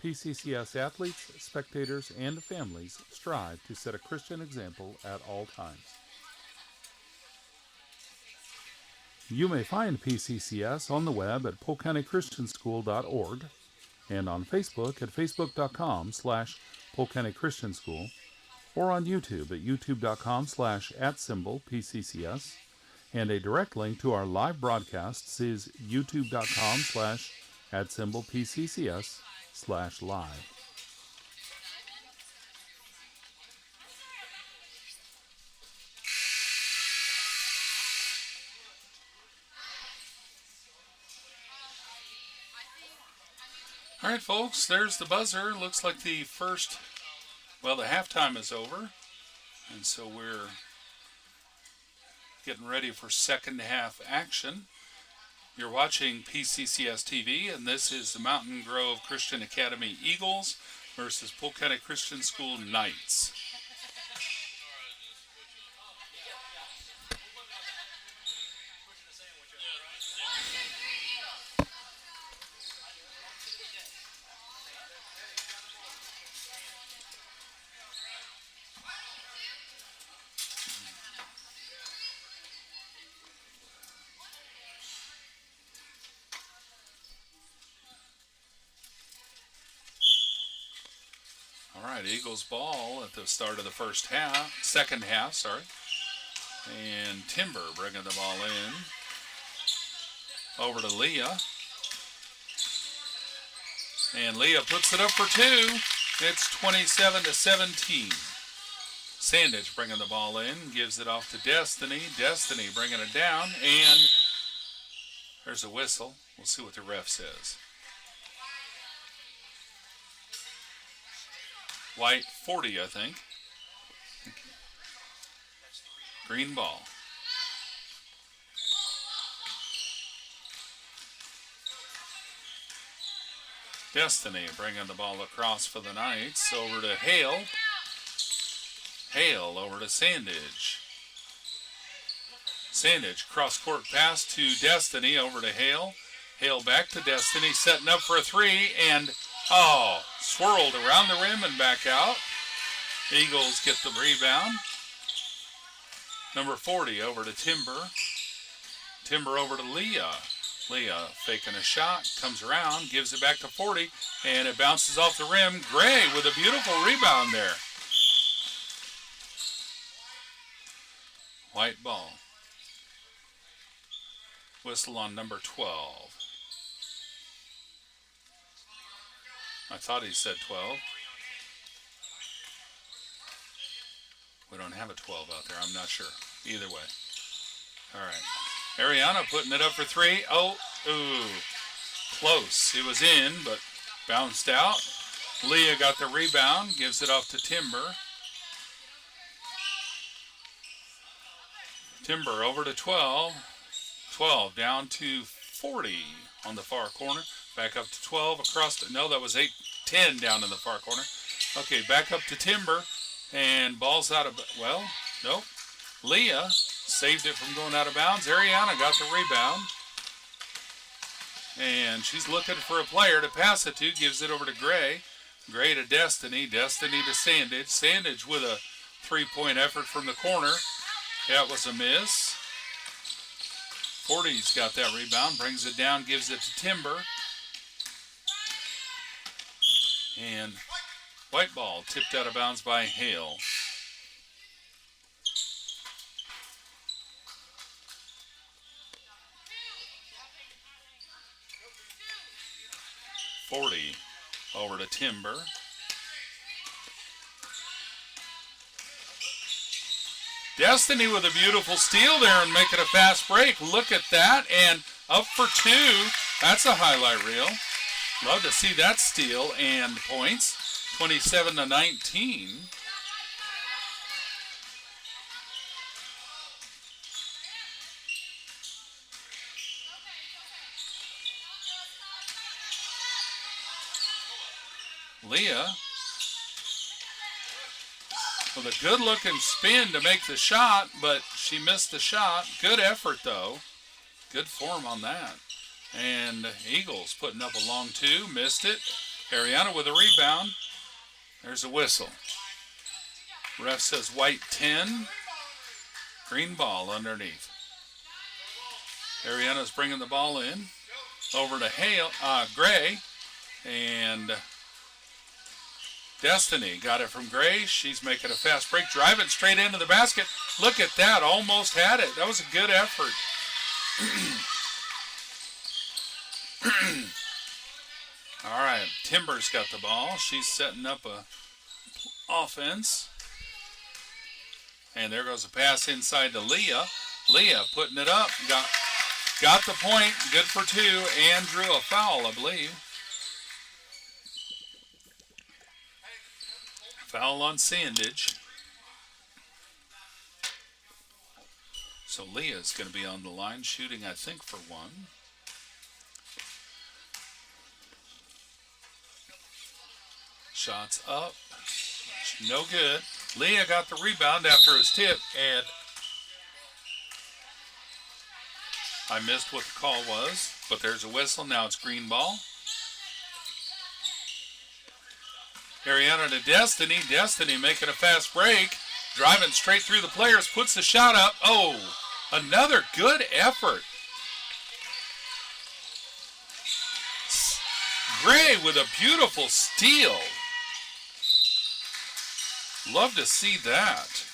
PCCS athletes, spectators, and families strive to set a Christian example at all times. You may find PCCS on the web at polkcountychristianschool.org and on Facebook at facebook.com/polkcountychristianschool or on YouTube at youtube.com/@PCCS, and a direct link to our live broadcasts is youtube.com/PCCS/live. All right, folks, there's the buzzer. Looks like the halftime is over. And so we're getting ready for second half action. You're watching PCCS TV, and this is the Mountain Grove Christian Academy Eagles versus Polk County Christian School Knights. All right, Eagles ball at the start of the second half. And Timber bringing the ball in. Over to Leah. And Leah puts it up for two. It's 27-17. Sandage bringing the ball in, gives it off to Destiny. Destiny bringing it down, and there's a whistle. We'll see what the ref says. White 40, I think. Green ball. Destiny bringing the ball across for the Knights. Over to Hale. Hale over to Sandage. Sandage cross-court pass to Destiny over to Hale. Hale back to Destiny, setting up for a three, and swirled around the rim and back out. Eagles get the rebound. Number 40 over to Timber. Timber over to Leah. Leah faking a shot, comes around, gives it back to 40, and it bounces off the rim. Gray with a beautiful rebound there. White ball. Whistle on number 12. I thought he said 12. We don't have a 12 out there. I'm not sure. Either way. All right. Ariana putting it up for three. Close. It was in, but bounced out. Leah got the rebound. Gives it off to Timber. Timber over to 12. 12 down to 40 on the far corner. Back up to 12 across. No, that was 10 down in the far corner. Okay, back up to Timber. And ball's out of, nope. Leah saved it from going out of bounds. Ariana got the rebound. And she's looking for a player to pass it to. Gives it over to Gray. Gray to Destiny. Destiny to Sandage. Sandage with a three-point effort from the corner. That was a miss. 40's got that rebound. Brings it down. Gives it to Timber. And white ball tipped out of bounds by Hale. .40 over to Timber. Destiny with a beautiful steal there and making a fast break. Look at that. And up for two. That's a highlight reel. Love to see that steal and points. 27-19. Leah with a good-looking spin to make the shot, but she missed the shot. Good effort, though. Good form on that. And Eagles putting up a long two. Missed it. Ariana with a rebound. There's a whistle. Ref says white 10. Green ball underneath. Ariana's bringing the ball in. Over to Gray. And Destiny got it from Gray. She's making a fast break. Driving straight into the basket. Look at that. Almost had it. That was a good effort. All right. Timber's got the ball. She's setting up a offense. And there goes a pass inside to Leah. Leah putting it up. Got the point. Good for two. And drew a foul, I believe. Foul on Sandage. So Leah's going to be on the line shooting, I think, for one. Shots up. No good. Leah got the rebound after his tip, and I missed what the call was, but there's a whistle. Now it's green ball. Ariana to Destiny. Destiny making a fast break. Driving straight through the players. Puts the shot up. Oh, another good effort. Gray with a beautiful steal. Love to see that.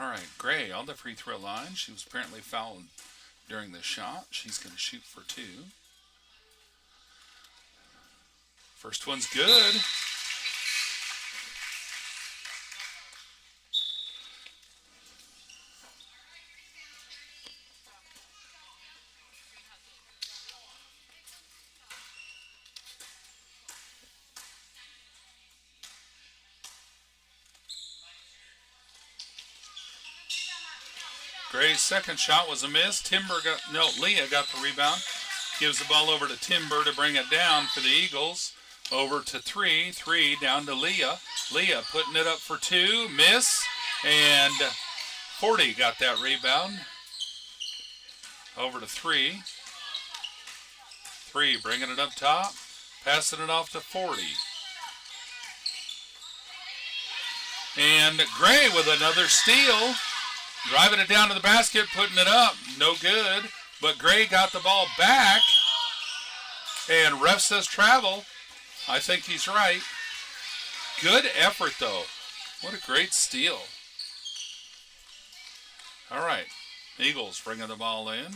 All right, Gray on the free throw line. She was apparently fouled during the shot. She's going to shoot for two. First one's good. Gray's second shot was a miss. Leah got the rebound. Gives the ball over to Timber to bring it down for the Eagles. Over to three. Three down to Leah. Leah putting it up for two. Miss. And 40 got that rebound. Over to three. Three bringing it up top. Passing it off to 40. And Gray with another steal. Driving it down to the basket, putting it up. No good. But Gray got the ball back. And ref says travel. I think he's right. Good effort, though. What a great steal. All right. Eagles bringing the ball in.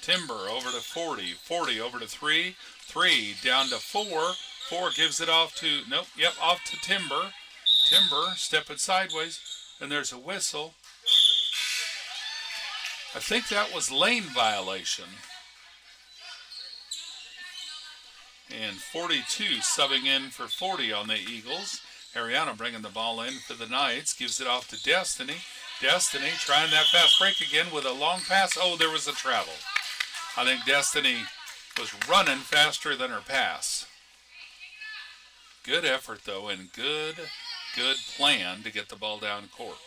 Timber over to 40. 40 over to 3. 3 down to 4. 4 gives it off to, off to Timber. Timber stepping sideways, and there's a whistle. I think that was lane violation. And 42 subbing in for 40 on the Eagles. Ariana bringing the ball in for the Knights. Gives it off to Destiny. Destiny trying that fast break again with a long pass. Oh, there was a travel. I think Destiny was running faster than her pass. Good effort, though, and good plan to get the ball down court.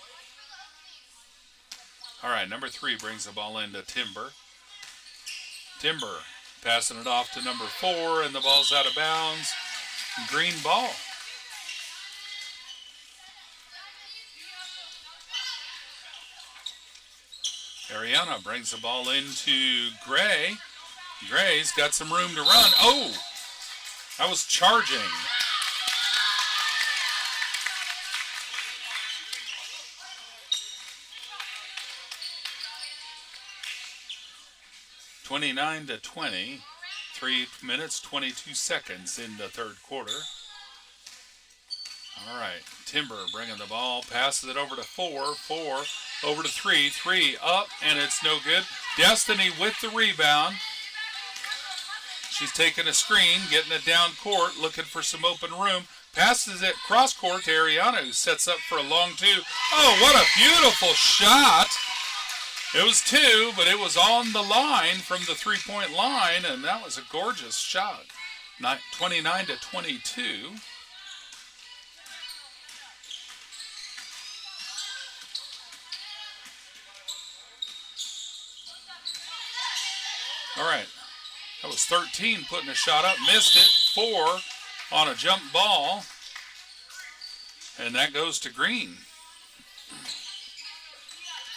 All right, number 3 brings the ball into Timber. Timber passing it off to number 4, and the ball's out of bounds. Green ball. Ariana brings the ball into Gray. Gray's got some room to run. Oh, that was charging. (29-20). 3 minutes, 22 seconds in the third quarter. All right, Timber bringing the ball, passes it over to 4, 4 over to 3, 3 up, and it's no good. Destiny with the rebound. She's taking a screen, getting it down court, looking for some open room. Passes it cross court to Ariana, who sets up for a long 2. Oh, what a beautiful shot! It was 2, but it was on the line from the three-point line, and that was a gorgeous shot. 29-22. All right, that was 13 putting a shot up, missed it. 4 on a jump ball, and that goes to Green.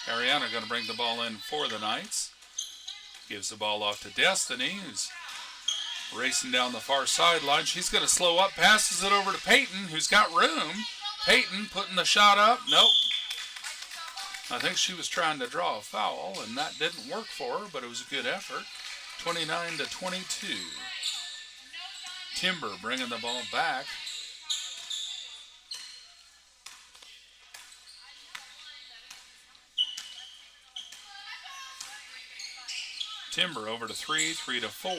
Ariana going to bring the ball in for the Knights. Gives the ball off to Destiny, who's racing down the far sideline. She's going to slow up, passes it over to Peyton, who's got room. Peyton putting the shot up. Nope. I think she was trying to draw a foul, and that didn't work for her, but it was a good effort. 29-22. Timber bringing the ball back. Timber over to 3, 3 to 4.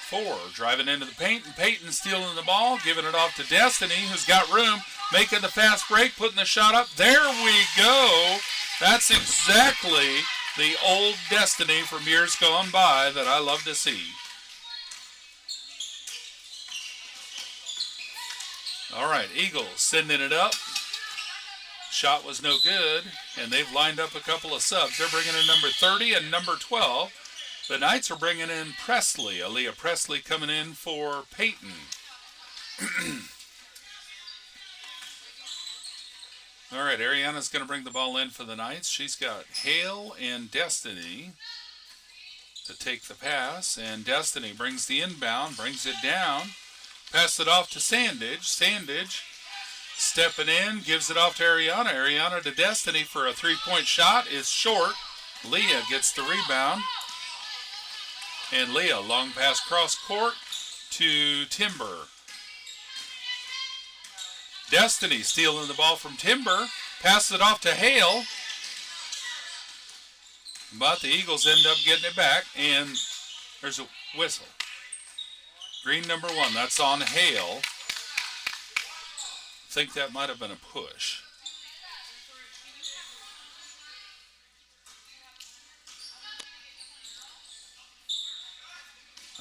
4 driving into the paint, and Peyton stealing the ball, giving it off to Destiny, who's got room, making the fast break, putting the shot up. There we go. That's exactly the old Destiny from years gone by that I love to see. All right, Eagles sending it up. Shot was no good, and they've lined up a couple of subs. They're bringing in number 30 and number 12. The Knights are bringing in Presley. Aaliyah Presley coming in for Peyton. All right, Ariana's going to bring the ball in for the Knights. She's got Hale and Destiny to take the pass, and Destiny brings the inbound, brings it down, pass it off to Sandage. Sandage stepping in, gives it off to Ariana. Ariana to Destiny for a three-point shot. Is short. Leah gets the rebound. And Leah, long pass cross court to Timber. Destiny stealing the ball from Timber. Passes it off to Hale. But the Eagles end up getting it back. And there's a whistle. Green number 1. That's on Hale. I think that might have been a push.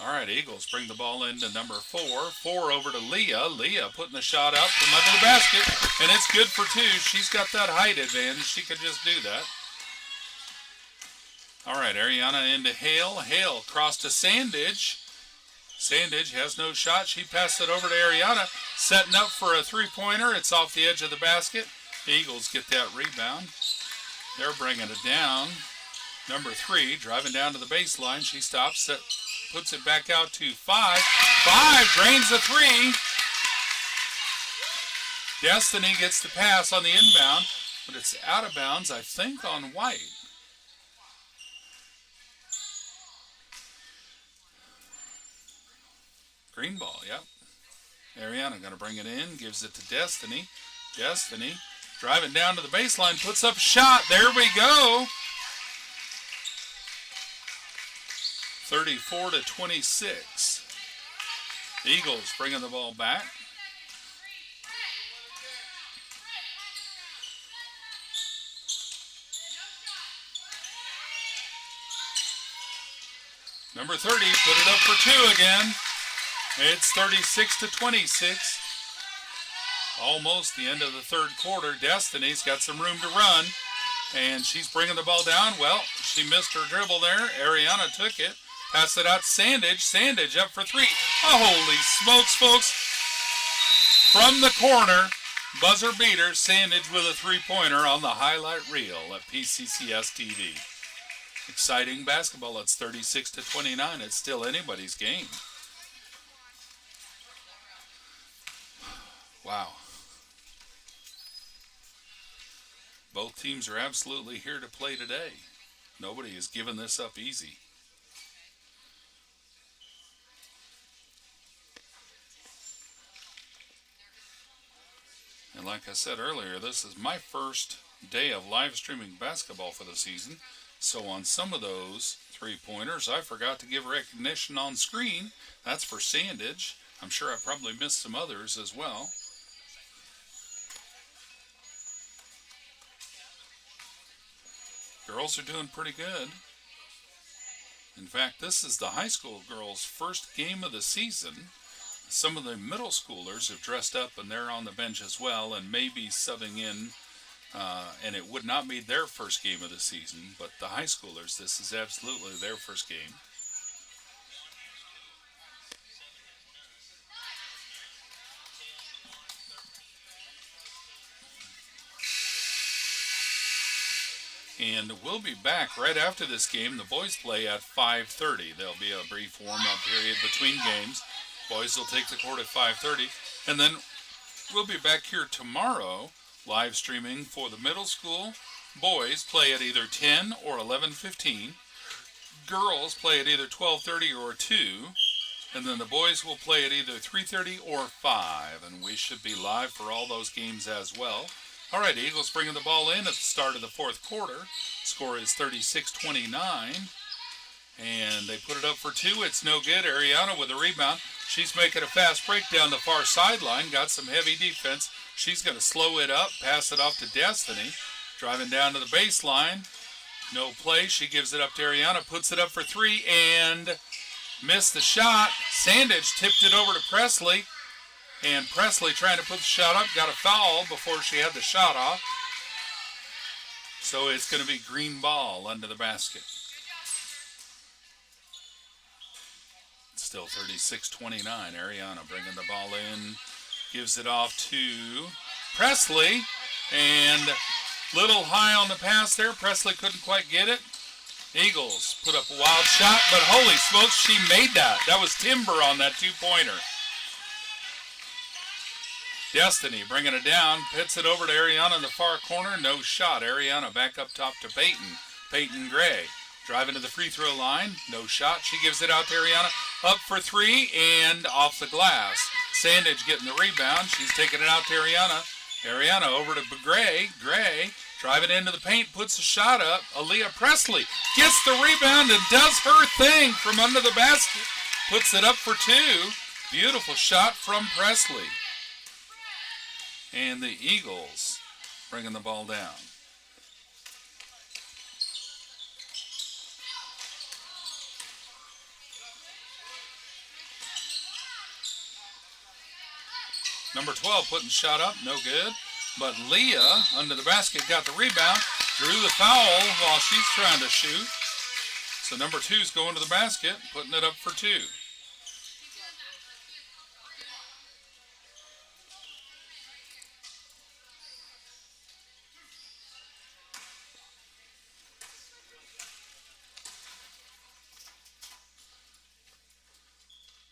All right, Eagles bring the ball into number 4. 4 over to Leah. Leah putting the shot out from under the basket, and it's good for 2. She's got that height advantage. She could just do that. All right, Ariana into Hale. Hale cross to Sandage. Sandage has no shot. She passed it over to Ariana, setting up for a three-pointer. It's off the edge of the basket. The Eagles get that rebound. They're bringing it down. Number 3 driving down to the baseline. She stops, puts it back out to 5. 5 drains the 3. Destiny gets the pass on the inbound, but it's out of bounds, I think, on White. Green ball, yep. Ariana going to bring it in, gives it to Destiny. Destiny driving down to the baseline, puts up a shot. There we go. 34-26. Eagles bringing the ball back. Number 30 put it up for two again. It's 36-26. Almost the end of the third quarter. Destiny's got some room to run, and she's bringing the ball down. Well, she missed her dribble there. Ariana took it. Passed it out to Sandage. Sandage up for three. Oh, holy smokes, folks. From the corner, buzzer beater, Sandage with a three-pointer on the highlight reel at PCCS TV. Exciting basketball. It's 36-29. It's still anybody's game. Wow. Both teams are absolutely here to play today. Nobody has given this up easy. And like I said earlier, this is my first day of live streaming basketball for the season. So on some of those three-pointers, I forgot to give recognition on screen. That's for Sandage. I'm sure I probably missed some others as well. Girls are doing pretty good. In fact, this is the high school girls' first game of the season. Some of the middle schoolers have dressed up and they're on the bench as well and may be subbing in. And it would not be their first game of the season, but the high schoolers, this is absolutely their first game. And we'll be back right after this game. The boys play at 5:30. There'll be a brief warm-up period between games. Boys will take the court at 5:30. And then we'll be back here tomorrow, live streaming for the middle school. Boys play at either 10 or 11:15. Girls play at either 12:30 or 2. And then the boys will play at either 3:30 or 5. And we should be live for all those games as well. All right, Eagles bringing the ball in at the start of the fourth quarter. Score is 36-29. And they put it up for two. It's no good. Ariana with a rebound. She's making a fast break down the far sideline. Got some heavy defense. She's going to slow it up, pass it off to Destiny. Driving down to the baseline. No play. She gives it up to Ariana. Puts it up for three and missed the shot. Sandage tipped it over to Presley. And Presley trying to put the shot up. Got a foul before she had the shot off. So it's going to be green ball under the basket. Still 36-29. Ariana bringing the ball in. Gives it off to Presley. And little high on the pass there. Presley couldn't quite get it. Eagles put up a wild shot, but holy smokes, she made that. That was timber on that two-pointer. Destiny bringing it down. Pits it over to Ariana in the far corner. No shot. Ariana back up top to Peyton. Peyton Gray. Driving to the free throw line. No shot. She gives it out to Ariana. Up for three and off the glass. Sandage getting the rebound. She's taking it out to Ariana. Ariana over to Gray. Gray driving into the paint. Puts a shot up. Aaliyah Presley gets the rebound and does her thing from under the basket. Puts it up for two. Beautiful shot from Presley. And the Eagles bringing the ball down. Number 12 putting shot up, no good. But Leah, under the basket, got the rebound, drew the foul while she's trying to shoot. So number 2's going to the basket, putting it up for two.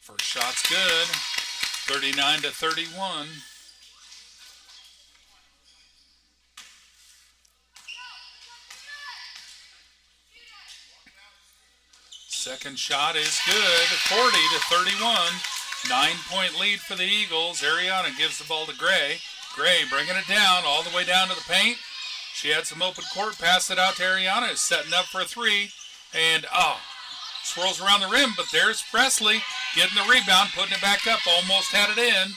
First shot's good. 39-31. Second shot is good. 40-31. 9-point lead for the Eagles. Ariana gives the ball to Gray. Gray bringing it down all the way down to the paint. She had some open court. Pass it out to Ariana. Is setting up for a three. And, swirls around the rim, but there's Presley getting the rebound, putting it back up, almost had it in.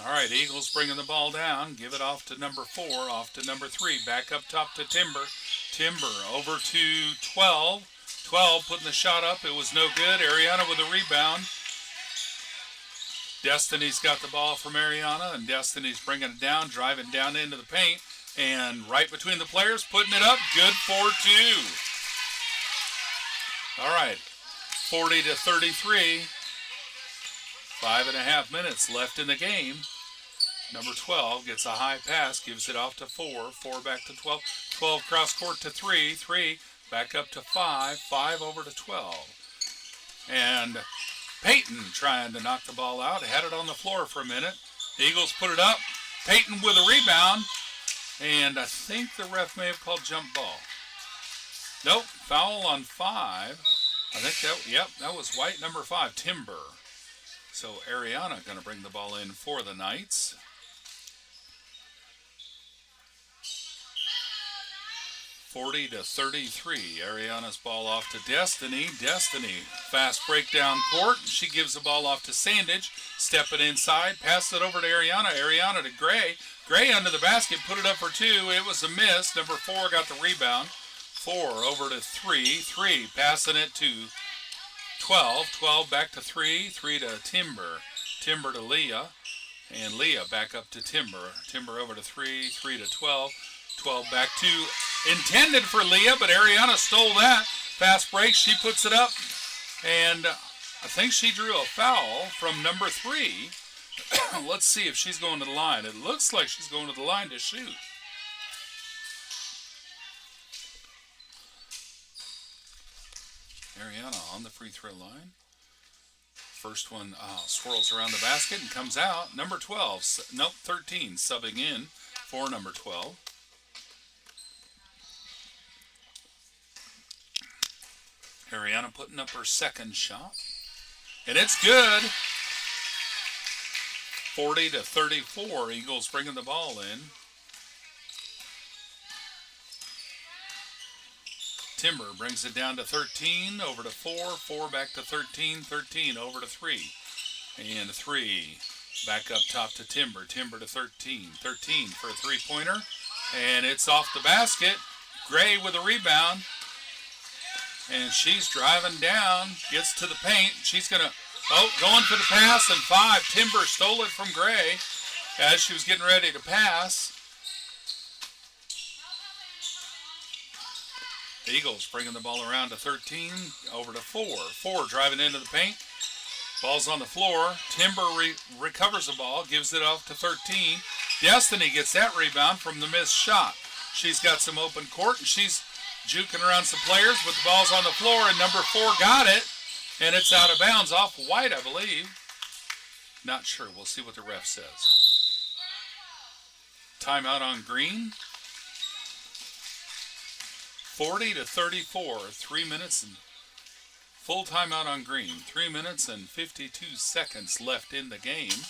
All right, Eagles bringing the ball down. Give it off to number 4, off to number 3. Back up top to Timber. Timber over to 12. 12 putting the shot up. It was no good. Ariana with a rebound. Destiny's got the ball from Ariana, and Destiny's bringing it down, driving down into the paint, and right between the players, putting it up. Good for 2. All right, 40-33. 5.5 minutes left in the game. Number 12 gets a high pass, gives it off to 4. 4 back to 12. 12 cross court to 3. 3 back up to 5. 5 over to 12. And Peyton trying to knock the ball out. Had it on the floor for a minute. The Eagles put it up. Peyton with a rebound. And I think the ref may have called jump ball. Nope, foul on 5. I think that was white number 5, Timber. So Ariana going to bring the ball in for the Knights. (40-33). Ariana's ball off to Destiny. Destiny, fast break down court. She gives the ball off to Sandage. Step it inside. Pass it over to Ariana. Ariana to Gray. Gray under the basket. Put it up for 2. It was a miss. Number 4 got the rebound. 4 over to 3. 3 passing it to 12. 12 back to 3. 3 to Timber. Timber to Leah. And Leah back up to Timber. Timber over to 3. 3 to 12. 12 back to intended for Leah, but Ariana stole that. Fast break. She puts it up. And I think she drew a foul from number 3. Let's see if she's going to the line. It looks like she's going to the line to shoot. Ariana on the free throw line. First one swirls around the basket and comes out. Number 12, nope, 13, subbing in for number 12. Ariana putting up her second shot. And it's good. 40-34. Eagles bringing the ball in. Timber brings it down to 13, over to 4, 4 back to 13, 13 over to 3, and 3 back up top to Timber, Timber to 13, 13 for a three-pointer, and it's off the basket. Gray with a rebound, and she's driving down, gets to the paint. She's going for the pass, and 5. Timber stole it from Gray as she was getting ready to pass. The Eagles bringing the ball around to 13, over to 4. 4 driving into the paint. Ball's on the floor. Timber recovers the ball, gives it off to 13. Destiny gets that rebound from the missed shot. She's got some open court, and she's juking around some players, but the ball's on the floor, and number 4 got it, and it's out of bounds off White, I believe. Not sure. We'll see what the ref says. Timeout on Green. 40-34, 3 minutes and full timeout on Green. 3 minutes and 52 seconds left in the game.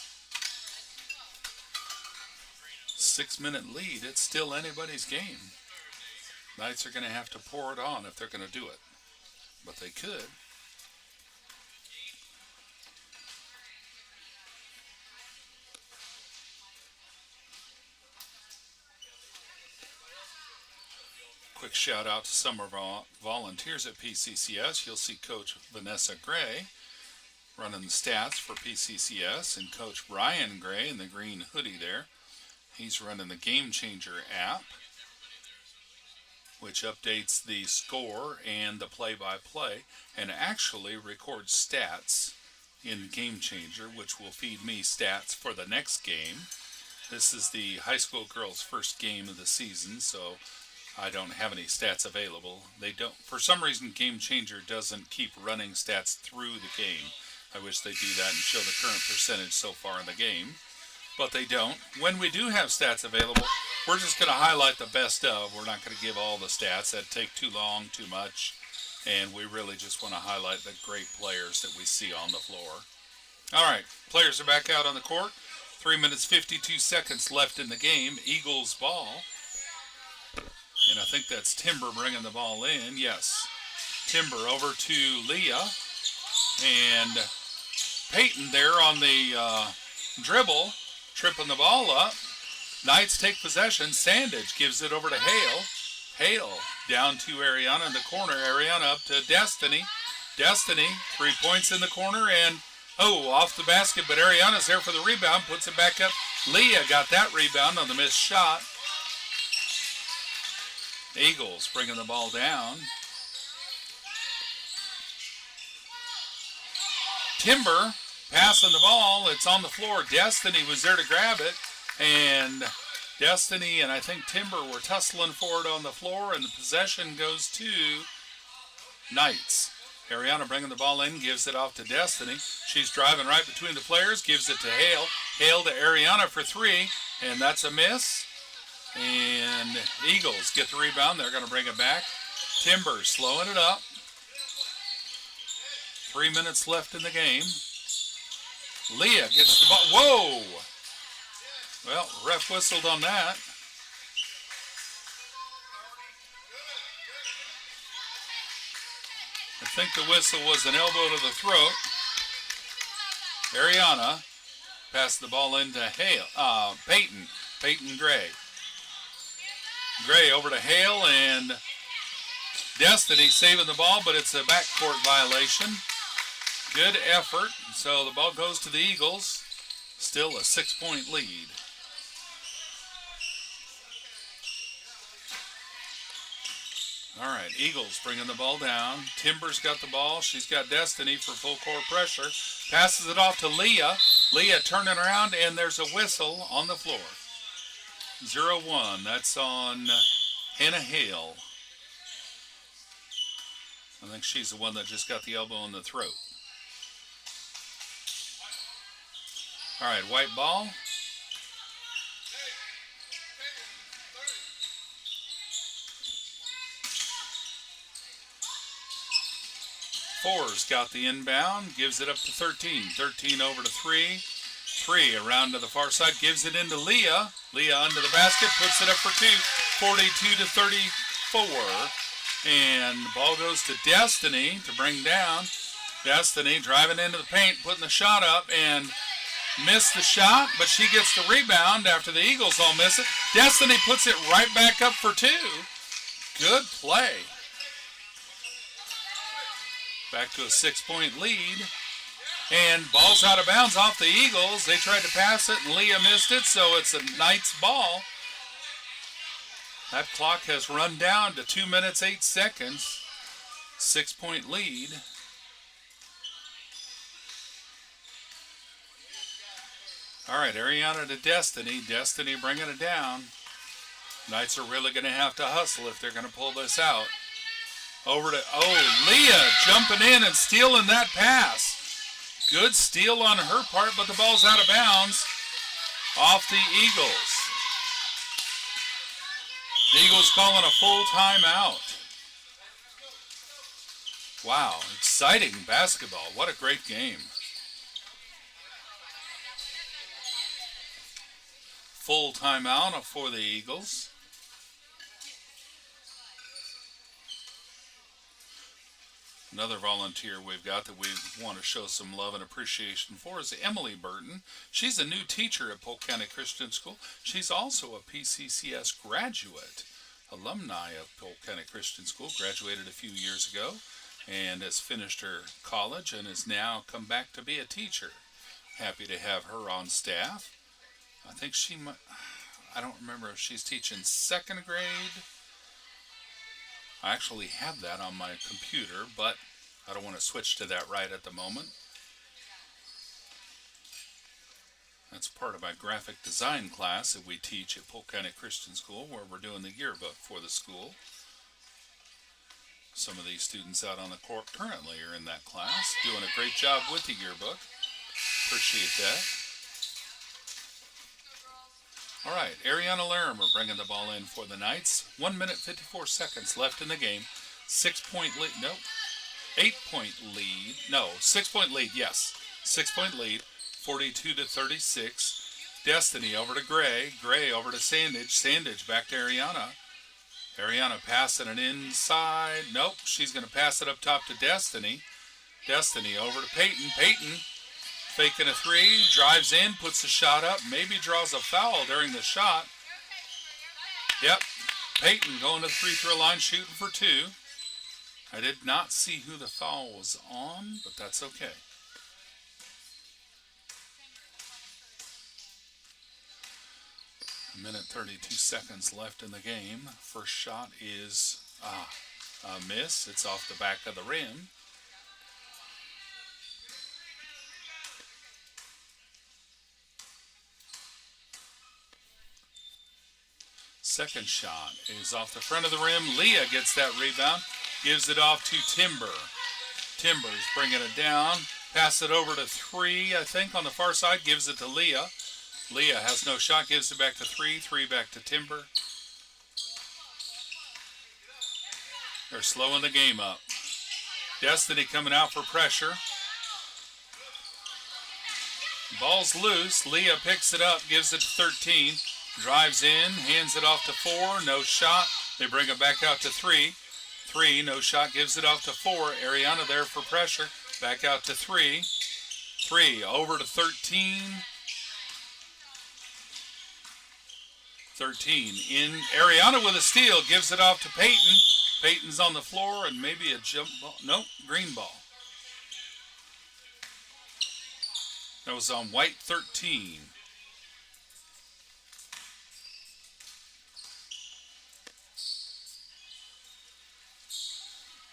6-minute lead. It's still anybody's game. Knights are going to have to pour it on if they're going to do it, but they could. Quick shout out to some of our volunteers at PCCS. You'll see Coach Vanessa Gray running the stats for PCCS, and Coach Brian Gray in the green hoodie there. He's running the Game Changer app, which updates the score and the play-by-play and actually records stats in Game Changer, which will feed me stats for the next game. This is the high school girls' first game of the season, so I don't have any stats available. They don't, for some reason, Game Changer doesn't keep running stats through the game. I wish they'd do that and show the current percentage so far in the game, but they don't. When we do have stats available, we're just going to highlight the best of. We're not going to give all the stats. That'd take too long, too much, and we really just want to highlight the great players that we see on the floor. All right, players are back out on the court. 3 minutes, 52 seconds left in the game. Eagles ball. And I think that's Timber bringing the ball in. Yes. Timber over to Leah. And Peyton there on the dribble. tripping the ball up. Knights take possession. Sandage gives it over to Hale. Hale down to Ariana in the corner. Ariana up to Destiny. Destiny, 3 points in the corner, and off the basket, but Ariana's there for the rebound, puts it back up. Leah got that rebound on the missed shot. Eagles bringing the ball down. Timber passing the ball. It's on the floor. Destiny was there to grab it, and Destiny and I think Timber were tussling for it on the floor, and the possession goes to Knights. Ariana bringing the ball in, gives it off to Destiny. She's driving right between the players, gives it to Hale. Hale to Ariana for three, and that's a miss. And Eagles get the rebound. They're going to bring it back. Timber slowing it up. 3 minutes left in the game. Leah gets the ball. Whoa! Well, ref whistled on that. I think the whistle was an elbow to the throat. Ariana passed the ball into Hale, Peyton Gray. Gray over to Hale, and Destiny saving the ball, but it's a backcourt violation. Good effort. So the ball goes to the Eagles. Still a 6-point lead. All right, Eagles bringing the ball down. Timber's got the ball. She's got Destiny for full court pressure. Passes it off to Leah. Leah turning around, and there's a whistle on the floor. 0-1. That's on Hannah Hale. I think she's the one that just got the elbow in the throat. All right, white ball. Four's got the inbound, gives it up to 13. 13 over to 3. 3 around to the far side, gives it into Leah. Leah under the basket, puts it up for 2. 42-34. And the ball goes to Destiny to bring down. Destiny driving into the paint, putting the shot up, and missed the shot, but she gets the rebound after the Eagles all miss it. Destiny puts it right back up for 2. Good play. Back to a 6-point lead. And ball's out of bounds off the Eagles. They tried to pass it, and Leah missed it, so it's a Knights ball. That clock has run down to 2 minutes, 8 seconds. 6-point lead. All right, Ariana to Destiny. Destiny bringing it down. Knights are really going to have to hustle if they're going to pull this out. Over to, Leah jumping in and stealing that pass. Good steal on her part, but the ball's out of bounds off the Eagles. The Eagles calling a full timeout. Wow, exciting basketball. What a great game. Full timeout for the Eagles. Another volunteer we've got that we want to show some love and appreciation for is Emily Burton. She's a new teacher at Polk County Christian School. She's also a PCCS graduate, alumni of Polk County Christian School, graduated a few years ago and has finished her college and has now come back to be a teacher. Happy to have her on staff. I think she might, I don't remember if she's teaching second grade. I actually have that on my computer, but I don't want to switch to that right at the moment. That's part of my graphic design class that we teach at Polk County Christian School, where we're doing the yearbook for the school. Some of these students out on the court currently are in that class, doing a great job with the yearbook. Appreciate that. All right, Ariana Larimer bringing the ball in for the Knights. 1 minute, 54 seconds left in the game. 6-point lead. No, 8-point lead. No, 6-point lead, yes. 6-point lead, 42-36. Destiny over to Gray. Gray over to Sandage. Sandage back to Ariana. Ariana passing it inside. Nope, she's going to pass it up top to Destiny. Destiny over to Peyton. Peyton faking a three, drives in, puts the shot up, maybe draws a foul during the shot. Yep, Peyton going to the free throw line, shooting for two. I did not see who the foul was on, but that's okay. A minute 32 seconds left in the game. First shot is a miss. It's off the back of the rim. Second shot is off the front of the rim. Leah gets that rebound, gives it off to Timber. Timber's bringing it down. Pass it over to three, I think, on the far side. Gives it to Leah. Leah has no shot, gives it back to three. Three back to Timber. They're slowing the game up. Destiny coming out for pressure. Ball's loose. Leah picks it up, gives it to 13. Drives in, hands it off to four. No shot. They bring it back out to three. Three, no shot, gives it off to four. Ariana there for pressure. Back out to three. Three, over to 13. 13 in. Ariana with a steal, gives it off to Peyton. Peyton's on the floor and maybe a jump ball. Nope, green ball. That was on white 13.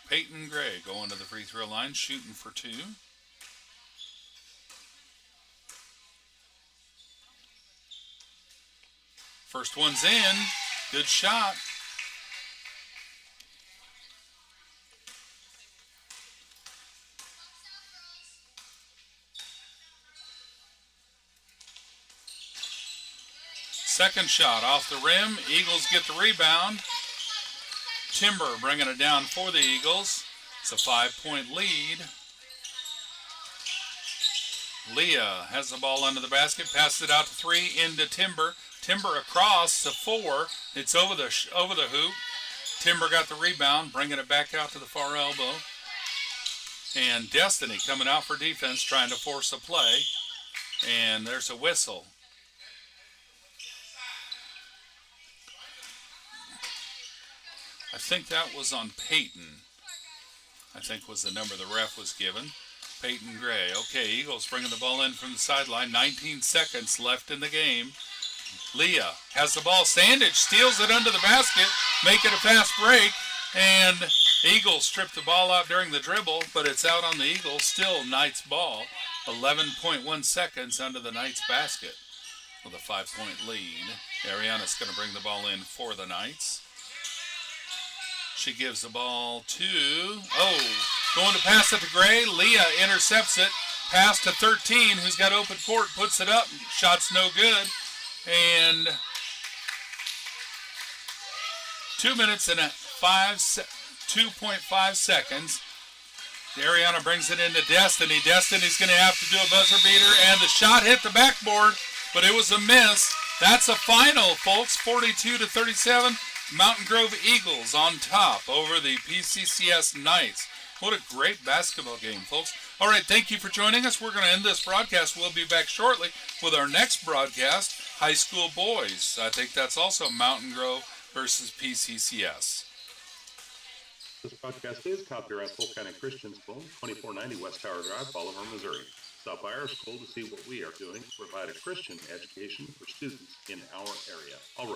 Peyton Gray going to the free throw line, shooting for two. First one's in. Good shot. Second shot off the rim. Eagles get the rebound. Timber bringing it down for the Eagles. It's a 5-point lead. Leah has the ball under the basket, passes it out to three, into Timber. Timber across to four. It's over the hoop. Timber got the rebound, bringing it back out to the far elbow. And Destiny coming out for defense, trying to force a play. And there's a whistle. I think that was on Peyton. I think was the number the ref was given. Peyton Gray. Okay, Eagles bringing the ball in from the sideline. 19 seconds left in the game. Leah has the ball. Sandage steals it under the basket. Make it a fast break. And Eagles strip the ball out during the dribble, but it's out on the Eagles. Still Knights ball. 11.1 seconds under the Knights basket with a 5-point lead. Ariana's going to bring the ball in for the Knights. She gives the ball to, going to pass it to Gray. Leah intercepts it. Pass to 13, who's got open court, puts it up. Shot's no good. And 2 minutes and 2.5 seconds. Ariana brings it into Destiny. Destiny's going to have to do a buzzer beater, and the shot hit the backboard, but it was a miss. That's a final, folks, 42-37. Mountain Grove Eagles on top over the PCCS Knights. What a great basketball game, folks. All right, thank you for joining us. We're going to end this broadcast. We'll be back shortly with our next broadcast, High School Boys. I think that's also Mountain Grove versus PCCS. This podcast is copyright Polk County Christian School, 2490 West Tower Drive, Bolivar, Missouri. Stop by our school to see what we are doing to provide a Christian education for students in our area. All right.